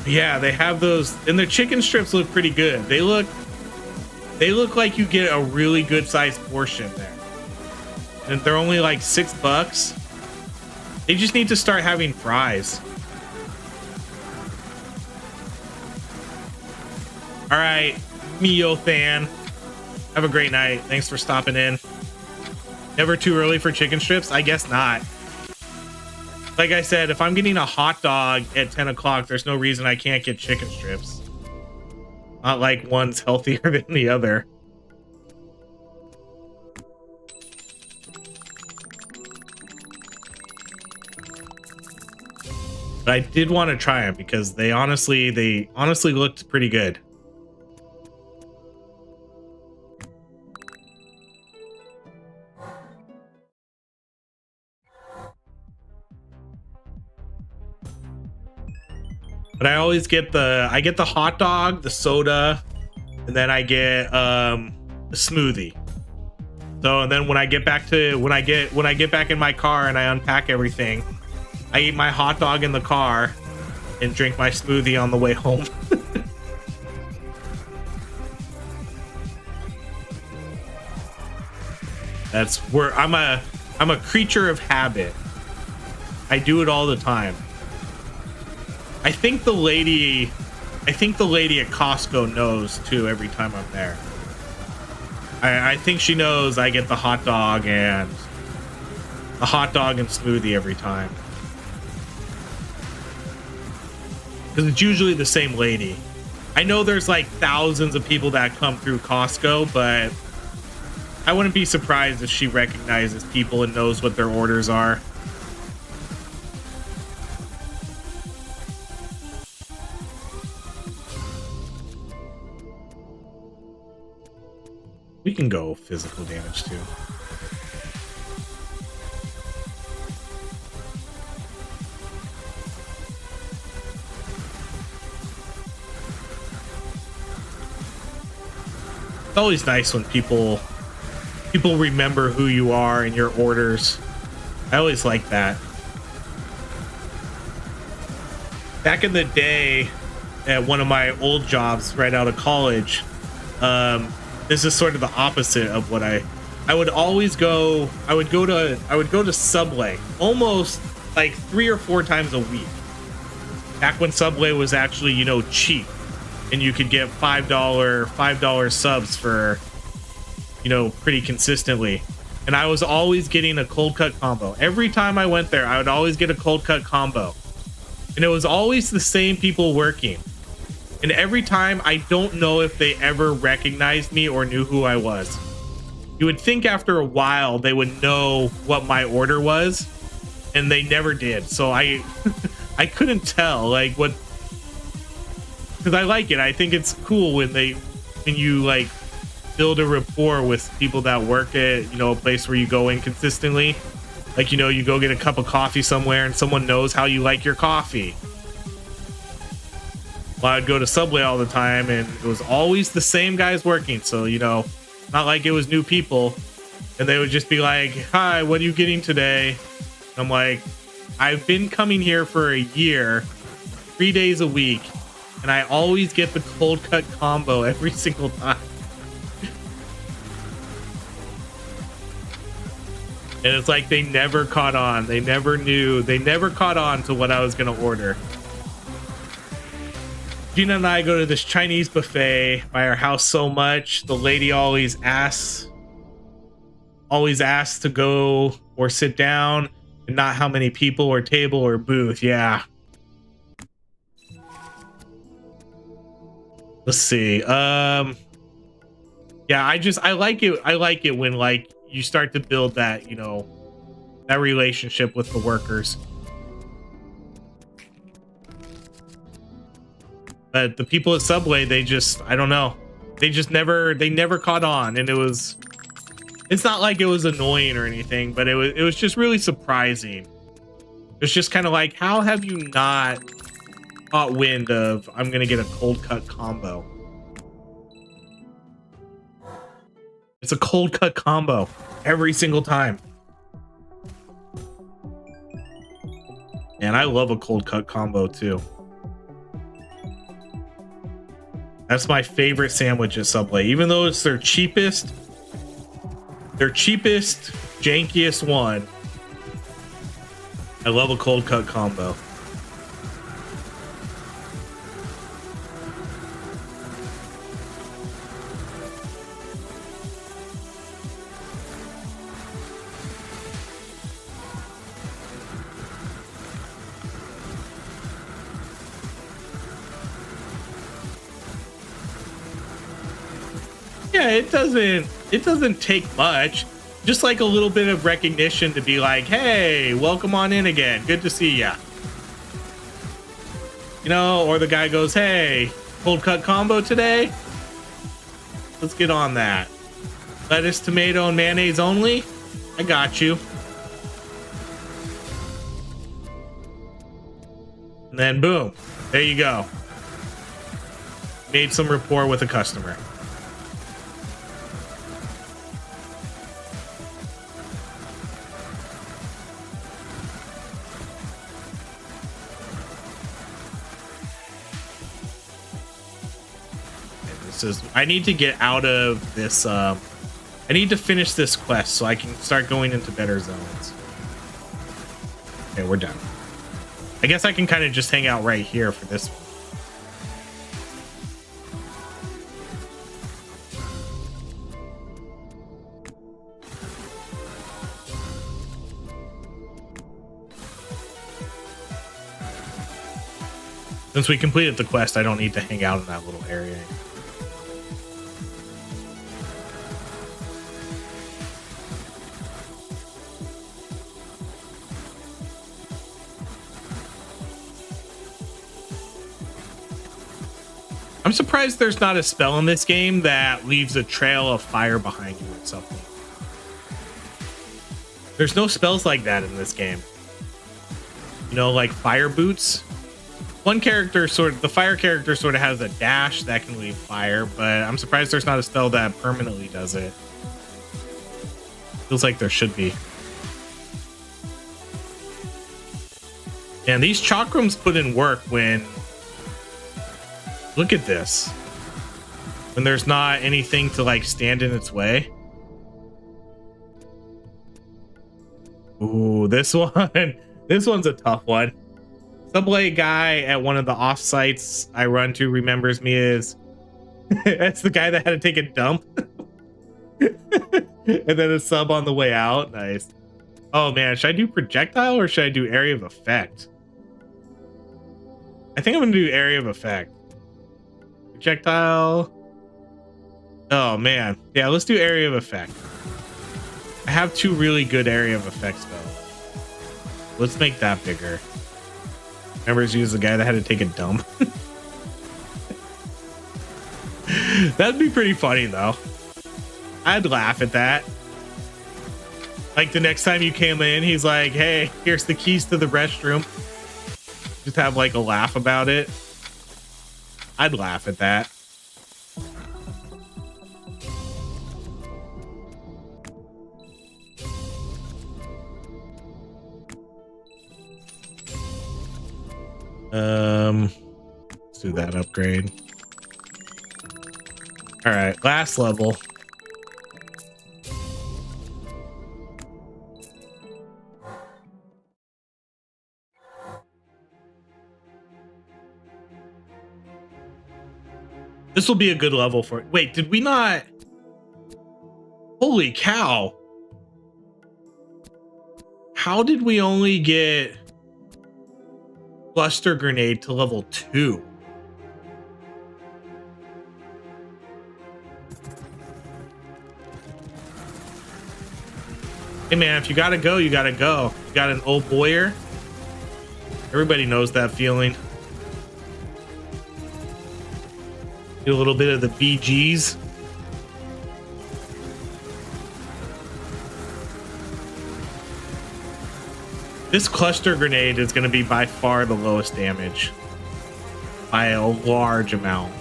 Speaker 1: Yeah, they have those, and the chicken strips look pretty good. They look like you get a really good sized portion there. And they're only like $6. They just need to start having fries. All right, Mio Than. Have a great night. Thanks for stopping in. Never too early for chicken strips? I guess not. Like I said, if I'm getting a hot dog at 10 o'clock, there's no reason I can't get chicken strips. Not like one's healthier than the other. But I did want to try them because they honestly looked pretty good. But I always get the hot dog, the soda, and then I get a smoothie. So, and then when I get back in my car and I unpack everything, I eat my hot dog in the car and drink my smoothie on the way home. That's where I'm a creature of habit. I do it all the time. I think the lady at Costco knows too every time I'm there. I think she knows I get the hot dog and smoothie every time. Because it's usually the same lady. I know there's like thousands of people that come through Costco, but I wouldn't be surprised if she recognizes people and knows what their orders are. We can go physical damage too. It's always nice when people remember who you are and your orders. I always like that. Back in the day, at one of my old jobs right out of college, this is sort of the opposite of what I would always go. I would go to Subway almost like 3 or 4 times a week. Back when Subway was actually, you know, cheap, and you could get $5 subs for, you know, pretty consistently. And I was always getting a cold cut combo. Every time I went there, I would always get a cold cut combo. And it was always the same people working. And every time, I don't know if they ever recognized me or knew who I was. You would think after a while they would know what my order was, and they never did. So I I couldn't tell like what, because I like it. I think it's cool when you like build a rapport with people that work at, you know, a place where you go in consistently. Like, you know, you go get a cup of coffee somewhere and someone knows how you like your coffee. Well, I'd go to Subway all the time and it was always the same guys working. So, you know, not like it was new people. And they would just be like, hi, what are you getting today? And I'm like, I've been coming here for a year, 3 days a week, and I always get the cold cut combo every single time. And it's like they never caught on. They never knew. They never caught on to what I was going to order. Gina and I go to this Chinese buffet by our house so much. The lady always asks to go or sit down, and not how many people or table or booth. Yeah. Let's see. Yeah, I like it. I like it when like you start to build that, you know, that relationship with the workers. But the people at Subway, they just, I don't know. They never caught on. And it's not like it was annoying or anything, but it was just really surprising. It's just kind of like, how have you not caught wind of, I'm going to get a cold cut combo? It's a cold cut combo every single time. And I love a cold cut combo too. That's my favorite sandwich at Subway. Even though it's their cheapest, jankiest one, I love a cold cut combo. Yeah, it doesn't take much. Just like a little bit of recognition to be like, hey, welcome on in again. Good to see ya. You know, or the guy goes, hey, cold cut combo today? Let's get on that. Lettuce, tomato, and mayonnaise only? I got you. And then boom, there you go. Made some rapport with a customer. I need to get out of this. I need to finish this quest so I can start going into better zones. Okay, we're done. I guess I can kind of just hang out right here for this one. Since we completed the quest, I don't need to hang out in that little area. I'm surprised there's not a spell in this game that leaves a trail of fire behind you or something. There's no spells like that in this game. You know, like fire boots. One character the fire character sort of has a dash that can leave fire, but I'm surprised there's not a spell that permanently does it. Feels like there should be. And these chakrams put in work when... Look at this. When there's not anything to like stand in its way. Ooh, this one. This one's a tough one. Subway guy at one of the offsites I run to remembers me as that's the guy that had to take a dump. And then a sub on the way out. Nice. Oh man, should I do projectile or should I do area of effect? I think I'm gonna do area of effect. Projectile. Oh man. Yeah, let's do area of effect. I have 2 really good area of effects though. Let's make that bigger. Remember, he was the guy that had to take a dump. That'd be pretty funny though. I'd laugh at that. Like the next time you came in, he's like, hey, here's the keys to the restroom. Just have like a laugh about it. I'd laugh at that. Let's do that upgrade. All right, last level. This will be a good level for it. Wait, did we not? Holy cow. How did we only get cluster grenade to level 2? Hey man, if you gotta go, you gotta go. You got an old boyer. Everybody knows that feeling. Get a little bit of the BGs. This cluster grenade is going to be by far the lowest damage by a large amount.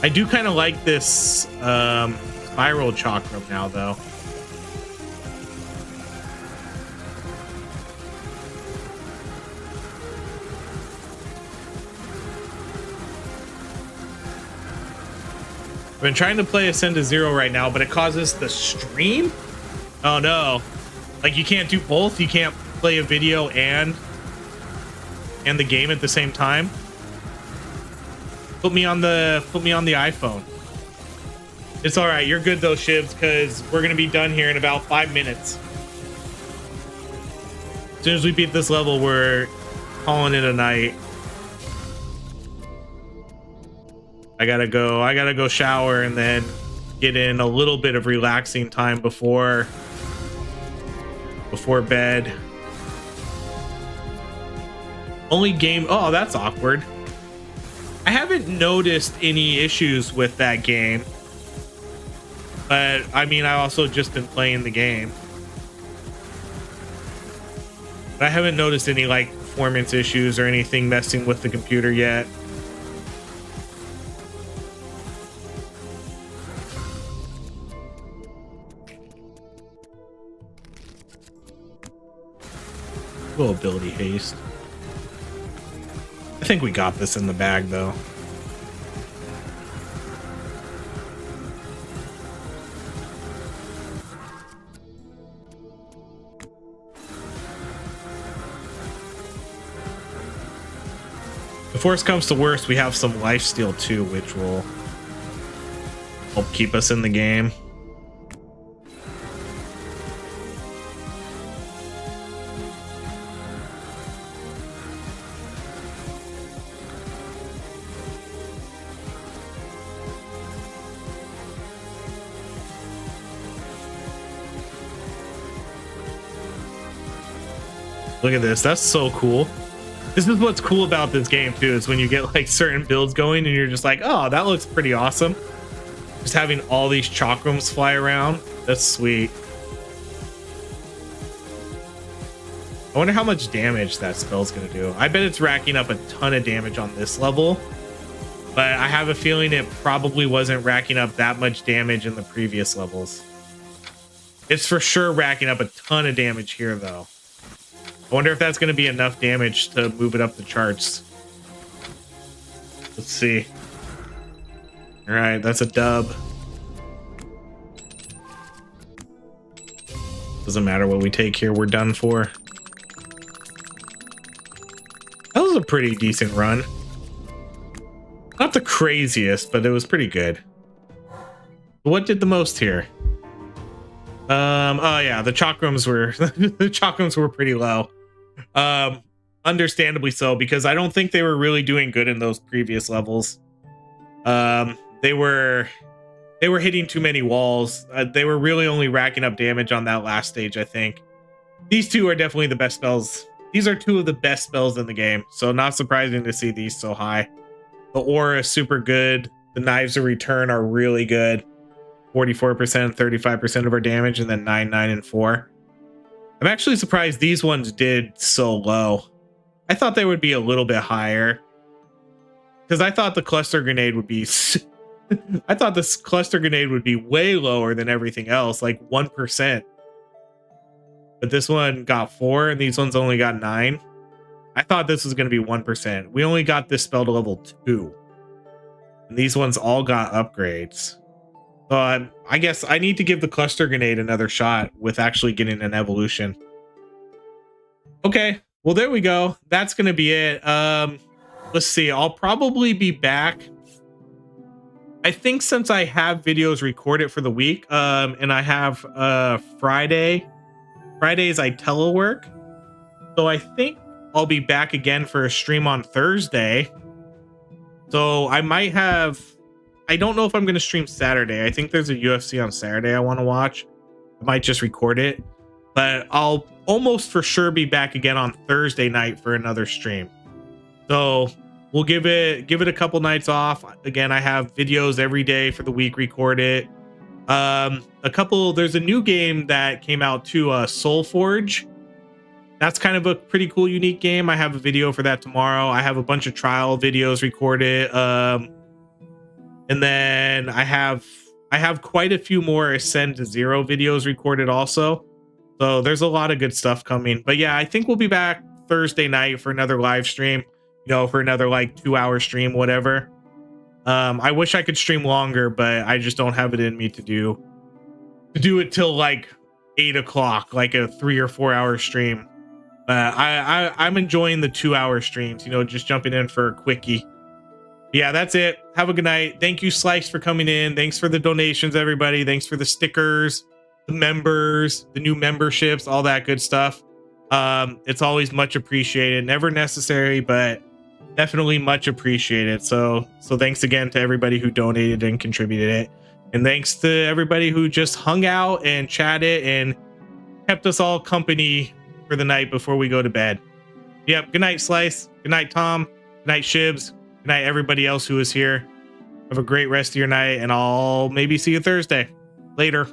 Speaker 1: I do kind of like this spiral chakram now though. I've been trying to play Ascend to Zero right now, but it causes the stream. Oh no. Like you can't do both. You can't play a video and the game at the same time. Put me on the iPhone. It's all right. You're good though, Shivs, because we're going to be done here in about 5 minutes. As soon as we beat this level, we're calling it a night. I gotta go shower and then get in a little bit of relaxing time before bed. Only game. Oh, that's awkward. I haven't noticed any issues with that game, but I mean, I also just been playing the game. But I haven't noticed any like performance issues or anything messing with the computer yet. Little ability haste. I think we got this in the bag though. If worst comes to worst, we have some lifesteal too, which will help keep us in the game. Look at this. That's so cool. This is what's cool about this game too, is when you get like certain builds going and you're just like, oh, that looks pretty awesome. Just having all these chakrams fly around. That's sweet. I wonder how much damage that spell's gonna do. I bet it's racking up a ton of damage on this level, but I have a feeling it probably wasn't racking up that much damage in the previous levels. It's for sure racking up a ton of damage here though. I wonder if that's gonna be enough damage to move it up the charts. Let's see. All right, that's a dub. Doesn't matter what we take here, we're done for. That was a pretty decent run. Not the craziest, but it was pretty good. What did the most here? Oh yeah, the chakrams were the chakrams were pretty low. Understandably so, because I don't think they were really doing good in those previous levels. They were hitting too many walls. They were really only racking up damage on that last stage, I think. These two are definitely the best spells. These are two of the best spells in the game, so not surprising to see these so high. The aura is super good. The Knives of Return are really good. 44%, 35% of our damage, and then 9, 9, and 4. I'm actually surprised these ones did so low. I thought they would be a little bit higher, because I thought the cluster grenade would be I thought this cluster grenade would be way lower than everything else, like 1%. But this one got 4 and these ones only got 9. I thought this was going to be 1%. We only got this spell to level 2. And these ones all got upgrades. So I guess I need to give the cluster grenade another shot with actually getting an evolution. Okay, well, there we go. That's going to be it. Let's see. I'll probably be back. I think since I have videos recorded for the week, and I have Fridays I telework, so I think I'll be back again for a stream on Thursday. So I might have, I don't know if I'm going to stream Saturday. I think there's a UFC on Saturday I want to watch. I might just record it, but I'll almost for sure be back again on Thursday night for another stream. So we'll give it a couple nights off. Again, I have videos every day for the week recorded. There's a new game that came out too, Soul Forge. That's kind of a pretty cool, unique game. I have a video for that tomorrow. I have a bunch of trial videos recorded. And then I have quite a few more Ascend to Zero videos recorded also. So there's a lot of good stuff coming. But yeah, I think we'll be back Thursday night for another live stream, you know, for another like 2-hour stream, whatever. I wish I could stream longer, but I just don't have it in me to do it till like 8 o'clock, like a 3 or 4 hour stream. I'm enjoying the 2-hour streams, you know, just jumping in for a quickie. Yeah, that's it. Have a good night. Thank you, Slice, for coming in. Thanks for the donations, everybody. Thanks for the stickers, the members, the new memberships, all that good stuff. It's always much appreciated. Never necessary, but definitely much appreciated. So thanks again to everybody who donated and contributed it. And thanks to everybody who just hung out and chatted and kept us all company for the night before we go to bed. Yep. Good night, Slice. Good night, Tom. Good night, Shibs. Good night, everybody else who is here. Have a great rest of your night, and I'll maybe see you Thursday. Later.